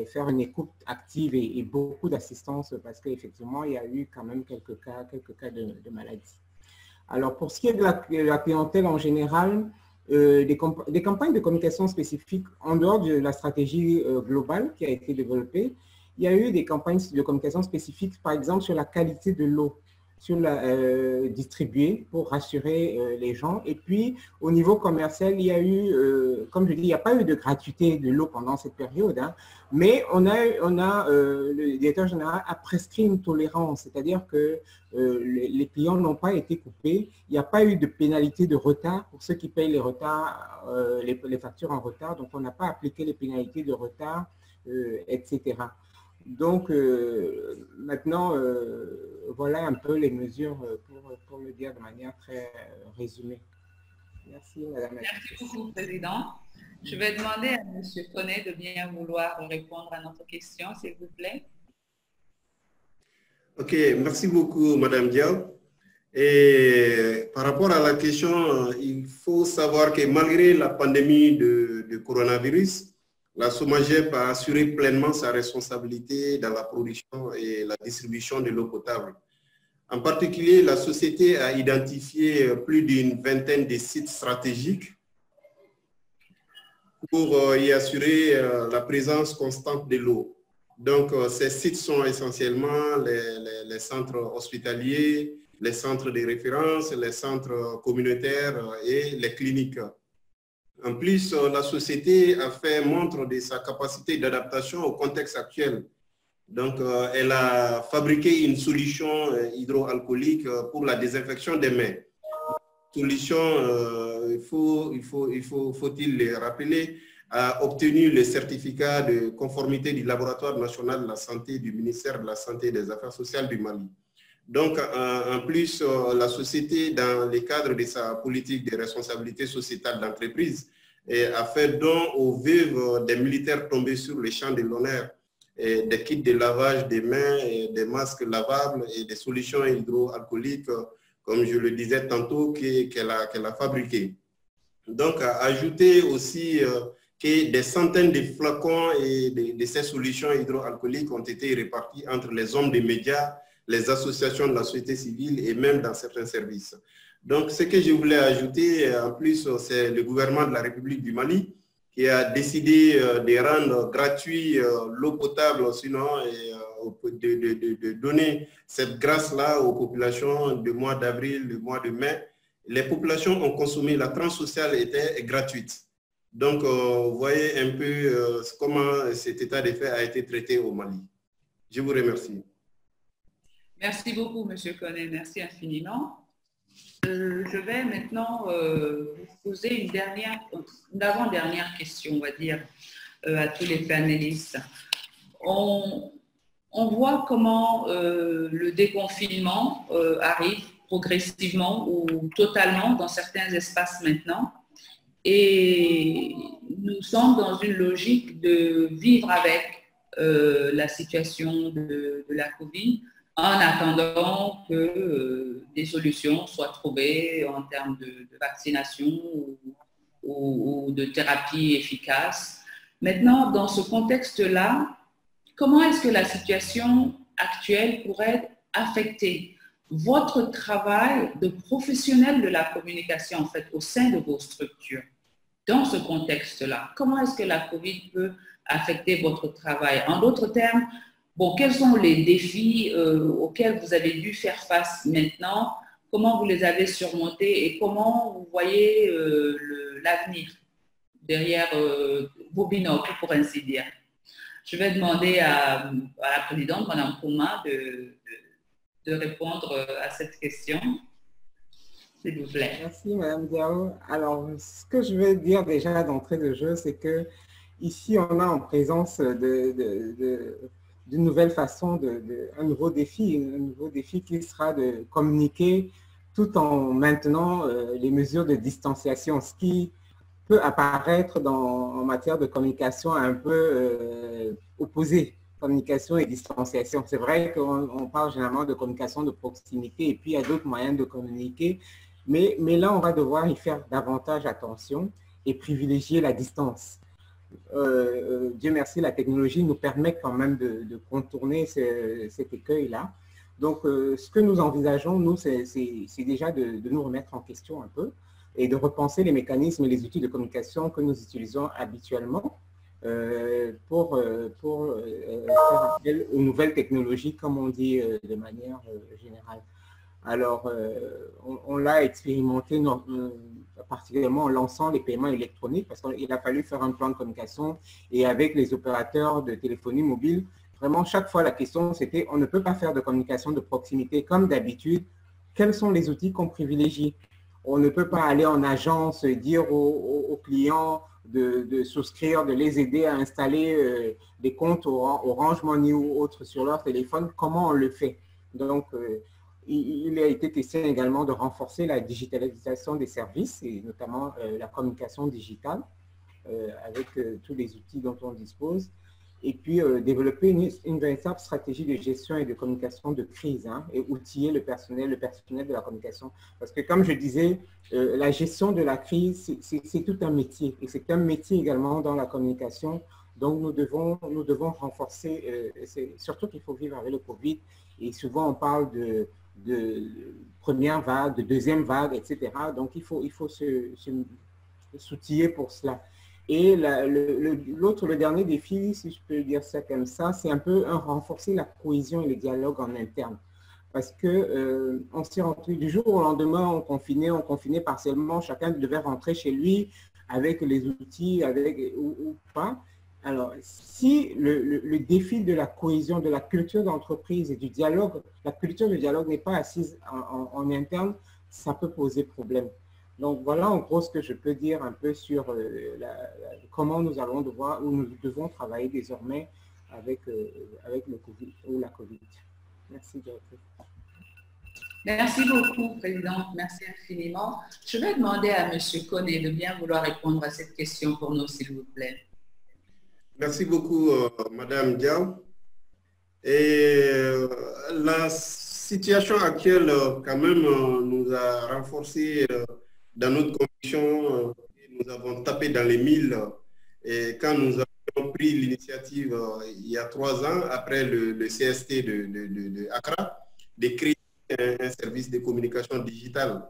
C: faire une écoute active et beaucoup d'assistance parce qu'effectivement, il y a eu quand même quelques cas de maladie. Alors, pour ce qui est de la clientèle en général, des campagnes de communication spécifiques en dehors de la stratégie globale qui a été développée, il y a eu des campagnes de communication spécifiques, par exemple, sur la qualité de l'eau distribuée pour rassurer les gens. Et puis, au niveau commercial, il y a eu, comme je dis, il n'y a pas eu de gratuité de l'eau pendant cette période, hein, mais le directeur général a prescrit une tolérance, c'est-à-dire que les clients n'ont pas été coupés. Il n'y a pas eu de pénalité de retard pour ceux qui payent les retards, les factures en retard. Donc, on n'a pas appliqué les pénalités de retard, etc. Donc, maintenant, voilà un peu les mesures pour le dire de manière très résumée. Merci, Madame la
A: Merci beaucoup, Président. Je vais demander à M. Koné de bien vouloir répondre à notre question, s'il vous plaît.
D: OK, merci beaucoup, Madame Diaw. Et par rapport à la question, il faut savoir que malgré la pandémie de coronavirus, la SOMAGEP a assuré pleinement sa responsabilité dans la production et la distribution de l'eau potable. En particulier, la société a identifié plus d'une vingtaine de sites stratégiques pour y assurer la présence constante de l'eau. Donc, ces sites sont essentiellement les centres hospitaliers, les centres de référence, les centres communautaires et les cliniques. En plus, la société a fait montre de sa capacité d'adaptation au contexte actuel. Donc, elle a fabriqué une solution hydroalcoolique pour la désinfection des mains. Solution, faut-il le rappeler, a obtenu le certificat de conformité du Laboratoire national de la santé du ministère de la Santé et des Affaires sociales du Mali. Donc, en plus, la société, dans le cadre de sa politique de responsabilité sociétale d'entreprise, a fait don aux veuves des militaires tombés sur le champ de l'honneur, des kits de lavage des mains, des masques lavables et des solutions hydroalcooliques, comme je le disais tantôt, qu'elle a fabriquées. Donc, ajouter aussi que des centaines de flacons et de ces solutions hydroalcooliques ont été répartis entre les hommes des médias, les associations de la société civile et même dans certains services. Donc, ce que je voulais ajouter, en plus, c'est le gouvernement de la République du Mali qui a décidé de rendre gratuit l'eau potable, sinon de donner cette grâce-là aux populations du mois d'avril, du mois de mai. Les populations ont consommé, la tranche sociale était gratuite. Donc, vous voyez un peu comment cet état de fait a été traité au Mali. Je vous remercie.
A: Merci beaucoup, M. Koné. Merci infiniment. Je vais maintenant vous poser une avant-dernière question, on va dire, à tous les panélistes. On voit comment le déconfinement arrive progressivement ou totalement dans certains espaces maintenant. Et nous sommes dans une logique de vivre avec la situation de la COVID en attendant que des solutions soient trouvées en termes de vaccination ou de thérapie efficace. Maintenant, dans ce contexte-là, comment est-ce que la situation actuelle pourrait affecter votre travail de professionnel de la communication, en fait, au sein de vos structures. Dans ce contexte-là, comment est-ce que la COVID peut affecter votre travail? En d'autres termes, bon, quels sont les défis auxquels vous avez dû faire face maintenant? Comment vous les avez surmontés et comment vous voyez l'avenir derrière vos binocles, pour ainsi dire? Je vais demander à la présidente, Mme Kouma, de répondre à cette question, s'il vous plaît.
C: Merci, Mme Diao. Alors, ce que je vais dire déjà d'entrée de jeu, c'est que ici, on a en présence d'une nouvelle façon, un nouveau défi qui sera de communiquer tout en maintenant les mesures de distanciation, ce qui peut apparaître en matière de communication un peu opposé, communication et distanciation. C'est vrai qu'on parle généralement de communication de proximité et puis il y a d'autres moyens de communiquer, mais là, on va devoir y faire davantage attention et privilégier la distance. Dieu merci, la technologie nous permet quand même de contourner cet écueil-là. Donc, ce que nous envisageons, nous, c'est déjà de nous remettre en question un peu et de repenser les mécanismes et les outils de communication que nous utilisons habituellement pour faire appel aux nouvelles technologies, comme on dit de manière générale. Alors, on l'a expérimenté particulièrement en lançant les paiements électroniques parce qu'il a fallu faire un plan de communication et avec les opérateurs de téléphonie mobile, vraiment chaque fois la question c'était on ne peut pas faire de communication de proximité comme d'habitude. Quels sont les outils qu'on privilégie? On ne peut pas aller en agence dire aux clients de souscrire, de les aider à installer des comptes Orange Money ou autres sur leur téléphone. Comment on le fait? Donc, il a été question également de renforcer la digitalisation des services et notamment la communication digitale avec tous les outils dont on dispose. Et puis développer une véritable stratégie de gestion et de communication de crise et outiller le personnel de la communication. Parce que comme je disais, la gestion de la crise, c'est tout un métier. Et c'est un métier également dans la communication. Donc nous devons renforcer, surtout qu'il faut vivre avec le Covid. Et souvent on parle de première vague, de deuxième vague, etc. Donc il faut s'outiller pour cela. Et le dernier défi, si je peux dire ça comme ça, c'est un peu renforcer la cohésion et le dialogue en interne. Parce que on s'est rentré du jour au lendemain, on confinait partiellement, chacun devait rentrer chez lui avec les outils, ou pas. Alors, si le défi de la cohésion, de la culture d'entreprise et du dialogue, la culture du dialogue n'est pas assise en interne, ça peut poser problème. Donc, voilà en gros ce que je peux dire un peu sur comment nous allons nous devons travailler désormais avec le Covid ou la Covid. Merci, directrice.
A: Merci beaucoup, Présidente. Merci infiniment. Je vais demander à M. Koné de bien vouloir répondre à cette question pour nous, s'il vous plaît.
D: Merci beaucoup, Madame Diao. Et la situation actuelle, quand même, nous a renforcé dans notre conviction. Nous avons tapé dans les mille. Et quand nous avons pris l'initiative il y a 3 ans, après le CST de Accra, de créer un service de communication digitale,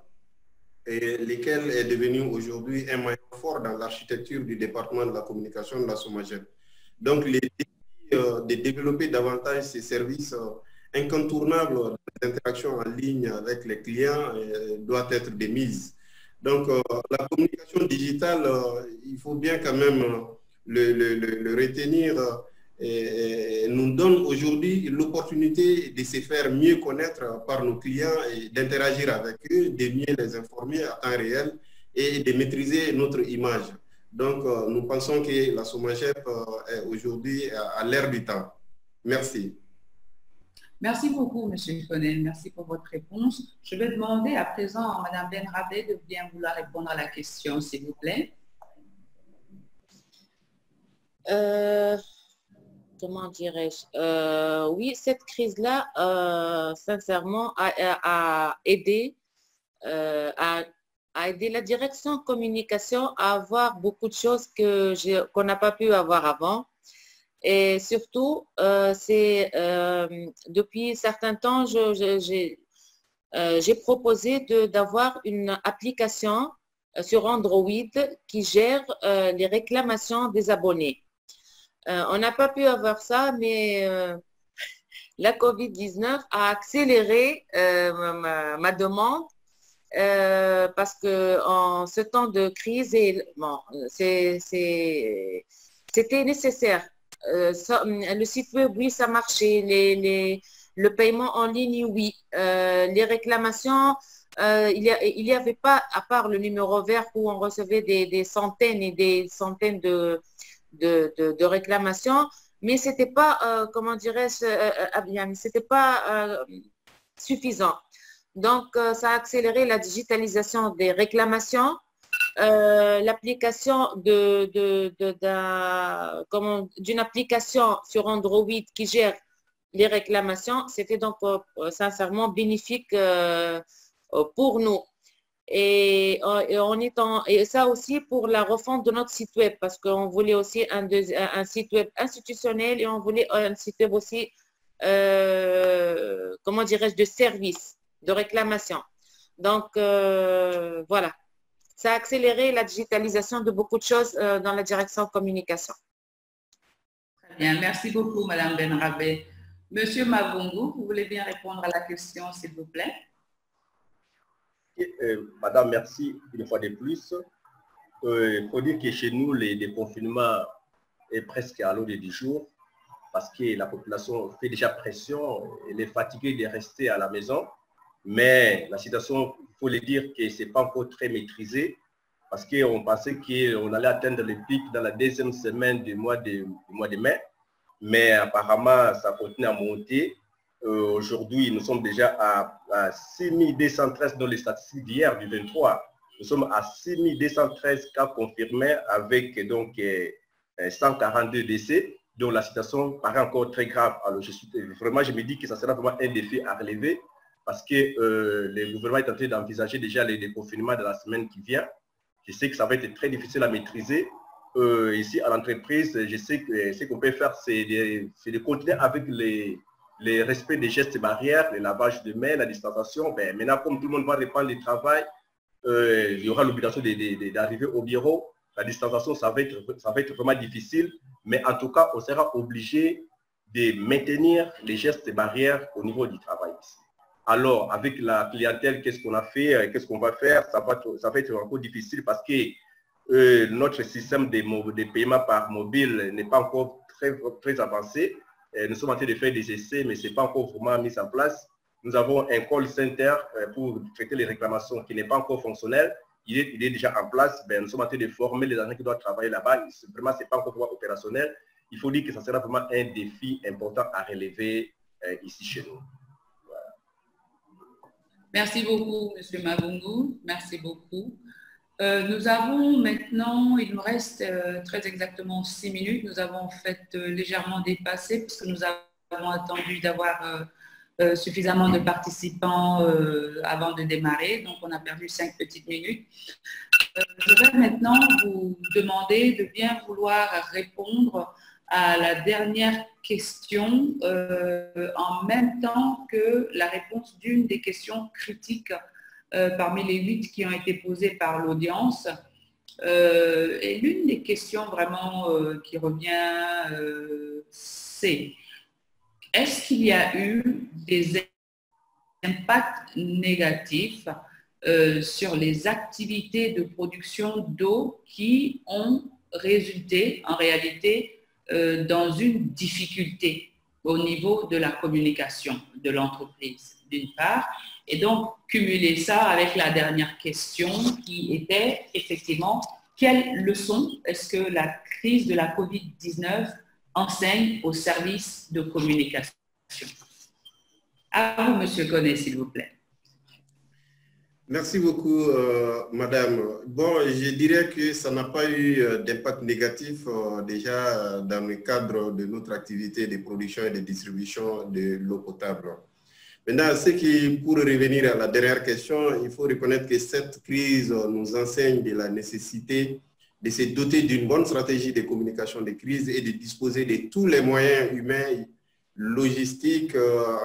D: et lequel est devenu aujourd'hui un maillon fort dans l'architecture du département de la communication de la SOMAGEP. Donc, les défis de développer davantage ces services incontournables d'interactions en ligne avec les clients doivent être des mises. Donc, la communication digitale, il faut bien quand même le retenir, nous donne aujourd'hui l'opportunité de se faire mieux connaître par nos clients et d'interagir avec eux, de mieux les informer à temps réel et de maîtriser notre image. Donc, nous pensons que la SOMAGEP est aujourd'hui à l'ère du temps. Merci.
A: Merci beaucoup, M. Koné. Merci pour votre réponse. Je vais demander à présent à Mme Benrabé de bien vouloir répondre à la question, s'il vous plaît.
B: Comment dirais-je? Oui, cette crise-là, sincèrement, a aidé la direction communication à avoir beaucoup de choses qu'on n'a pas pu avoir avant. Et surtout, depuis un certain temps, j'ai proposé d'avoir une application sur Android qui gère les réclamations des abonnés. On n'a pas pu avoir ça, mais la COVID-19 a accéléré ma demande parce que en ce temps de crise, bon, c'était nécessaire. Le site web, oui, ça marchait. Le paiement en ligne, oui. Les réclamations, il n'y avait pas, à part le numéro vert où on recevait des centaines et des centaines de réclamations, mais c'était pas, comment dirais-je, c'était pas suffisant. Donc, ça a accéléré la digitalisation des réclamations. L'application d'une application sur Android qui gère les réclamations, c'était donc sincèrement bénéfique pour nous. Et ça aussi pour la refonte de notre site web, parce qu'on voulait aussi un site web institutionnel et on voulait un site web aussi, comment dirais-je, de service, de réclamation. Donc, voilà. Ça a accéléré la digitalisation de beaucoup de choses dans la direction communication.
A: Très bien, merci beaucoup, Madame Benrabé. Monsieur Mavungu, vous voulez bien répondre à la question, s'il vous plaît?
E: Madame, merci une fois de plus. Il faut dire que chez nous, le confinement est presque à l'ordre du jour parce que la population fait déjà pression, elle est fatiguée de rester à la maison. Mais la situation, il faut le dire que ce n'est pas encore très maîtrisé parce qu'on pensait qu'on allait atteindre le pic dans la deuxième semaine du mois de mai. Mais apparemment, ça continue à monter. Aujourd'hui, nous sommes déjà à 6213 dans les statistiques d'hier, du 23. Nous sommes à 6213 cas confirmés avec donc 142 décès. Donc la situation paraît encore très grave. Alors je me dis que ça sera vraiment un défi à relever parce que le gouvernement est en train d'envisager déjà les déconfinements de la semaine qui vient. Je sais que ça va être très difficile à maîtriser. Ici à l'entreprise, je sais que ce qu'on peut faire, c'est de continuer avec les respects des gestes barrières, le lavage de mains, la distanciation. Ben, maintenant, comme tout le monde va reprendre le travail, il y aura l'obligation d'arriver au bureau. La distanciation, ça va être vraiment difficile. Mais en tout cas, on sera obligé de maintenir les gestes barrières au niveau du travail. Alors, avec la clientèle, qu'est-ce qu'on a fait, qu'est-ce qu'on va faire? Ça va être encore difficile parce que notre système de paiement par mobile n'est pas encore très avancé. Nous sommes en train de faire des essais, mais ce n'est pas encore vraiment mis en place. Nous avons un call center pour traiter les réclamations qui n'est pas encore fonctionnel. Il est déjà en place. Nous sommes en train de former les agents qui doivent travailler là-bas. Vraiment, ce n'est pas encore opérationnel. Il faut dire que ça sera vraiment un défi important à relever ici chez nous. Voilà.
A: Merci beaucoup, M. Mavungu. Merci beaucoup. Nous avons maintenant, il nous reste très exactement 6 minutes. Nous avons fait légèrement dépasser parce que nous avons attendu d'avoir suffisamment de participants avant de démarrer. Donc, on a perdu 5 petites minutes. Je vais maintenant vous demander de bien vouloir répondre à la dernière question en même temps que la réponse d'une des questions critiques parmi les 8 qui ont été posées par l'audience. Et l'une des questions vraiment qui revient, c'est: est-ce qu'il y a eu des impacts négatifs sur les activités de production d'eau qui ont résulté en réalité dans une difficulté au niveau de la communication de l'entreprise, d'une part, et donc cumuler ça avec la dernière question qui était effectivement: quelles leçons est-ce que la crise de la COVID-19 enseigne aux services de communication? À vous, Monsieur Koné, s'il vous plaît.
D: Merci beaucoup, Madame. Bon, je dirais que ça n'a pas eu d'impact négatif déjà dans le cadre de notre activité de production et de distribution de l'eau potable. Maintenant, pour revenir à la dernière question, il faut reconnaître que cette crise nous enseigne de la nécessité de se doter d'une bonne stratégie de communication de crise et de disposer de tous les moyens humains, logistiques,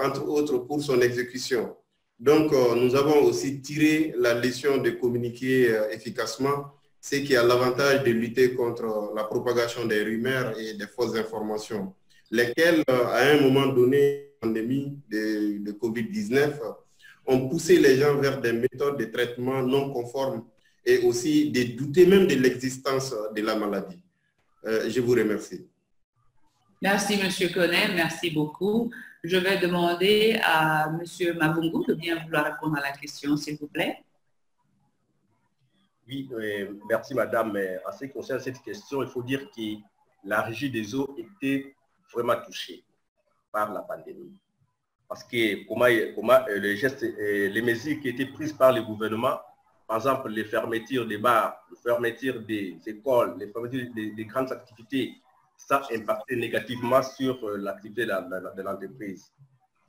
D: entre autres, pour son exécution. Donc, nous avons aussi tiré la leçon de communiquer efficacement, ce qui a l'avantage de lutter contre la propagation des rumeurs et des fausses informations, lesquelles, à un moment donné, la pandémie de COVID-19, ont poussé les gens vers des méthodes de traitement non conformes et aussi de douter même de l'existence de la maladie. Je vous remercie.
A: Merci, M. Koné, merci beaucoup. Je vais demander à M. Mavungu de bien vouloir répondre à la question, s'il vous plaît.
E: Oui, merci madame. En ce qui concerne cette question, il faut dire que la régie des eaux était vraiment touchée par la pandémie. Parce que comment les gestes, les mesures qui étaient prises par le gouvernement, par exemple les fermetures des bars, les fermetures des écoles, les fermetures des grandes activités, ça impactait négativement sur l'activité de l'entreprise.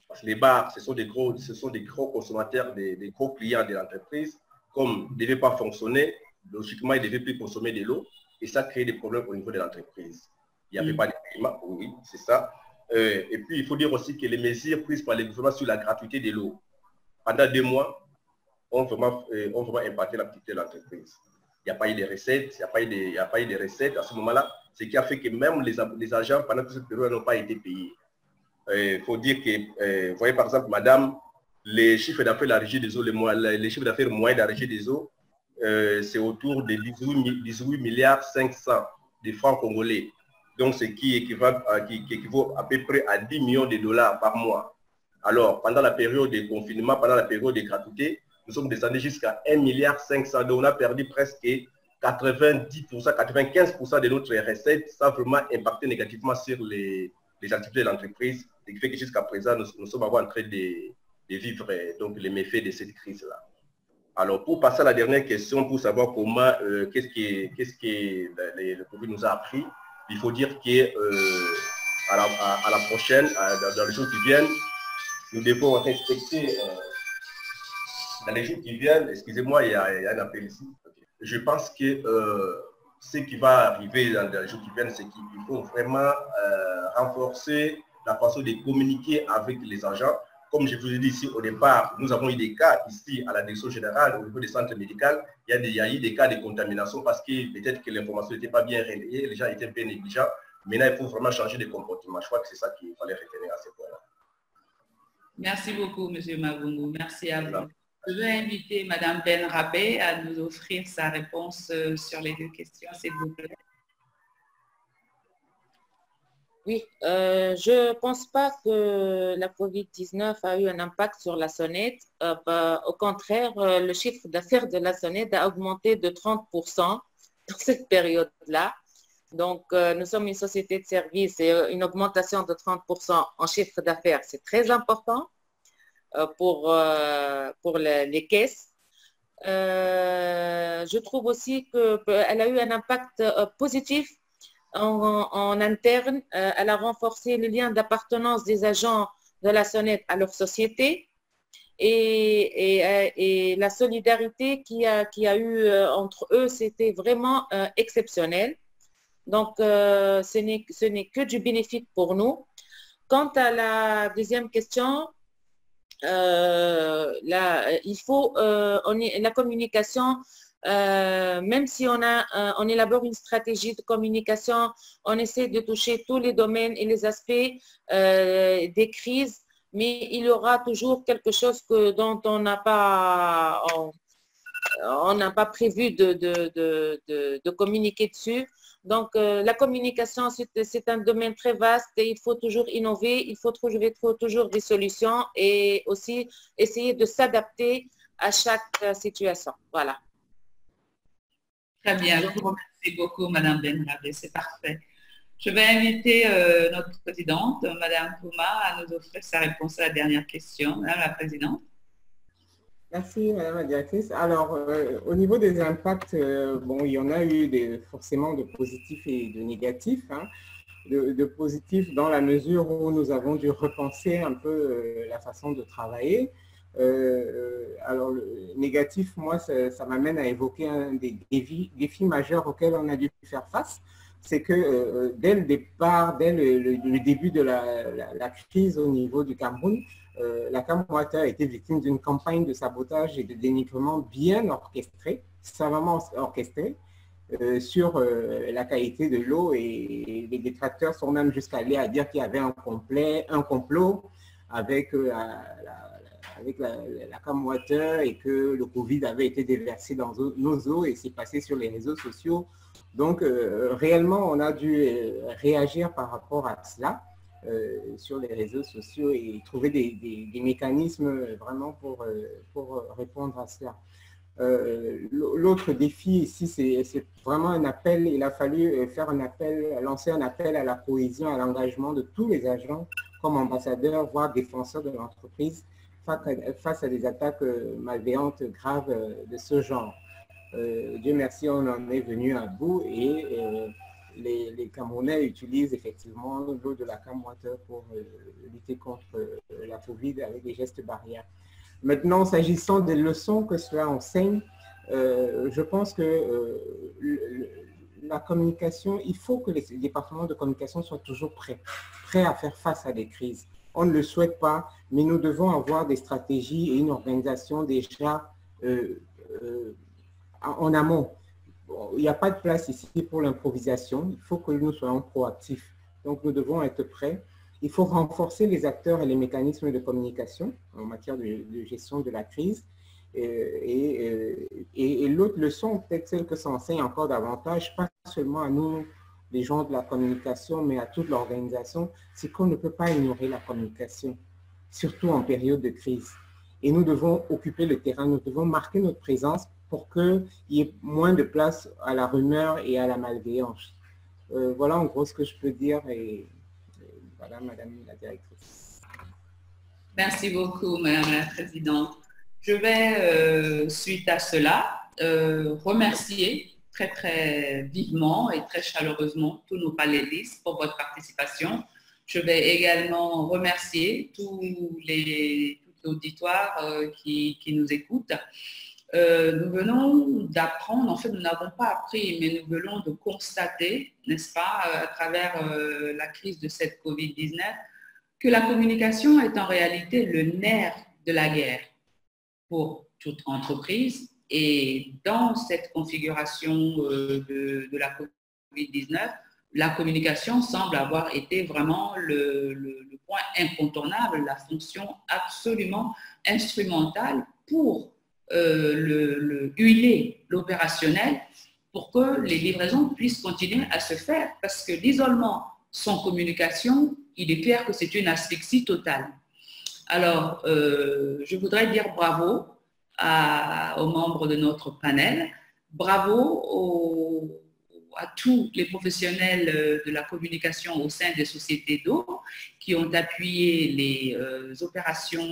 E: Parce que les bars, ce sont des gros consommateurs, des gros clients de l'entreprise. Comme ils ne devaient pas fonctionner, logiquement, ils ne devaient plus consommer de l'eau et ça crée des problèmes au niveau de l'entreprise. Il n'y avait pas de paiement, oui, c'est ça. Et puis, il faut dire aussi que les mesures prises par les gouvernements sur la gratuité de l'eau, pendant 2 mois, ont vraiment impacté l'activité de l'entreprise. Il n'y a pas eu de recettes, il n'y a pas eu de recettes à ce moment-là, ce qui a fait que même les agents, pendant toute cette période, n'ont pas été payés. Il faut dire que, vous voyez par exemple, madame, les chiffres d'affaires de la régie des eaux, les chiffres d'affaires moyens de la régie des eaux, c'est autour de 18 milliards 500 de francs congolais. Donc, ce qui équivaut à peu près à 10 millions de dollars par mois. Alors, pendant la période de confinement, pendant la période de gratuité, nous sommes descendus jusqu'à 1 milliard 500. Donc, on a perdu presque 90%, 95% de notre recette. Ça a vraiment impacté négativement sur les activités de l'entreprise. Ce qui fait que jusqu'à présent, nous sommes en train de vivre donc, les méfaits de cette crise-là. Alors, pour passer à la dernière question, pour savoir comment, qu'est-ce que le Covid nous a appris, il faut dire qu'à la prochaine, dans les jours qui viennent, nous devons respecter, dans les jours qui viennent, excusez-moi, il y a un appel ici. Je pense que ce qui va arriver dans les jours qui viennent, c'est qu'il faut vraiment renforcer la façon de communiquer avec les agents. Comme je vous ai dit ici au départ, nous avons eu des cas ici à la direction générale, au niveau des centres médicaux. Il y a eu des cas de contamination parce que peut-être que l'information n'était pas bien relayée, les gens étaient un peu négligents. Maintenant, il faut vraiment changer de comportement. Je crois que c'est ça qu'il fallait retenir à ce point-là.
A: Merci beaucoup, M. Mavungu. Merci à vous. Je vais inviter Mme Ben Rabé à nous offrir sa réponse sur les 2 questions, s'il vous plaît.
B: Oui, je ne pense pas que la COVID-19 a eu un impact sur la SONED. Au contraire, le chiffre d'affaires de la SONED a augmenté de 30% dans cette période-là. Donc, nous sommes une société de services et une augmentation de 30% en chiffre d'affaires, c'est très important pour les caisses. Je trouve aussi qu'elle a eu un impact positif en interne. Elle a renforcé le lien d'appartenance des agents de la SONED à leur société et la solidarité qu'il y a eu entre eux, c'était vraiment exceptionnel. Donc, ce n'est que du bénéfice pour nous. Quant à la deuxième question, il faut la communication. Même si on élabore une stratégie de communication, on essaie de toucher tous les domaines et les aspects des crises, mais il y aura toujours quelque chose dont on n'a pas prévu de communiquer dessus. Donc, la communication, c'est un domaine très vaste et il faut toujours innover, il faut trouver toujours des solutions et aussi essayer de s'adapter à chaque situation. Voilà.
A: Très bien, je vous remercie beaucoup, Mme Ben Rabé, c'est parfait. Je vais inviter notre présidente, Mme Pouma, à nous offrir sa réponse à la dernière question. Madame la présidente.
C: Merci, Madame la directrice. Alors, au niveau des impacts, bon, il y en a eu forcément de positifs et de négatifs. Hein. De positifs dans la mesure où nous avons dû repenser un peu la façon de travailler. Alors, le négatif, moi, ça m'amène à évoquer un des défis majeurs auxquels on a dû faire face. c'est que dès le départ, dès le début de la crise au niveau du Cameroun, la CAM Water a été victime d'une campagne de sabotage et de dénigrement bien orchestrée, savamment orchestrée, sur la qualité de l'eau, et les détracteurs sont même jusqu'à aller à dire qu'il y avait un complot avec la CAM Water et que le Covid avait été déversé dans nos eaux et c'est passé sur les réseaux sociaux. Donc, réellement, on a dû réagir par rapport à cela sur les réseaux sociaux et trouver des mécanismes vraiment pour répondre à cela. L'autre défi ici, c'est vraiment un appel. Il a fallu faire un appel, lancer un appel à la cohésion, à l'engagement de tous les agents comme ambassadeurs, voire défenseurs de l'entreprise face à des attaques malveillantes graves de ce genre. Dieu merci, on en est venu à bout et les Camerounais utilisent effectivement l'eau de la CAM Water pour lutter contre la Covid avec des gestes barrières. Maintenant, s'agissant des leçons que cela enseigne, je pense que la communication, il faut que les départements de communication soient toujours prêts à faire face à des crises. On ne le souhaite pas, mais nous devons avoir des stratégies et une organisation déjà en amont. Bon, il n'y a pas de place ici pour l'improvisation. Il faut que nous soyons proactifs. Donc, nous devons être prêts. Il faut renforcer les acteurs et les mécanismes de communication en matière de gestion de la crise. Et l'autre leçon, peut-être celle que ça enseigne encore davantage, pas seulement à nous, les gens de la communication, mais à toute l'organisation, c'est qu'on ne peut pas ignorer la communication, surtout en période de crise. Et nous devons occuper le terrain, nous devons marquer notre présence pour qu'il y ait moins de place à la rumeur et à la malveillance. Voilà en gros ce que je peux dire. Et voilà, Madame la Directrice.
A: Merci beaucoup, Madame la Présidente. Je vais, suite à cela, remercier très, très vivement et très chaleureusement tous nos panélistes pour votre participation. Je vais également remercier tout l'auditoire qui nous écoute. Nous venons d'apprendre, en fait, nous n'avons pas appris, mais nous venons de constater, n'est-ce pas, à travers la crise de cette COVID-19, que la communication est en réalité le nerf de la guerre pour toute entreprise. Et dans cette configuration de la COVID-19, la communication semble avoir été vraiment le point incontournable, la fonction absolument instrumentale pour huiler l'opérationnel pour que les livraisons puissent continuer à se faire, parce que l'isolement sans communication, il est clair que c'est une asphyxie totale. Alors, je voudrais dire bravo aux membres de notre panel, bravo à tous les professionnels de la communication au sein des sociétés d'eau qui ont appuyé les opérations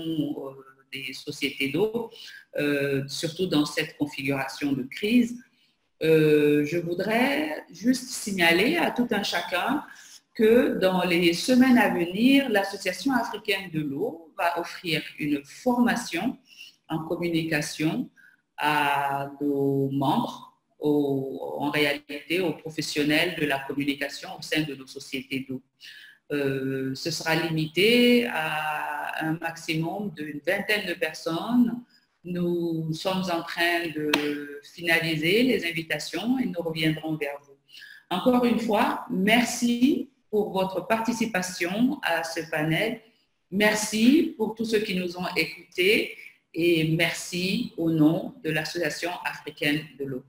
A: des sociétés d'eau, surtout dans cette configuration de crise. Je voudrais juste signaler à tout un chacun que dans les semaines à venir, l'Association africaine de l'eau va offrir une formation en communication à nos membres, en réalité aux professionnels de la communication au sein de nos sociétés d'eau. Ce sera limité à un maximum d'une vingtaine de personnes. Nous sommes en train de finaliser les invitations et nous reviendrons vers vous. Encore une fois, merci pour votre participation à ce panel. Merci pour tous ceux qui nous ont écoutés et merci au nom de l'Association africaine de l'eau.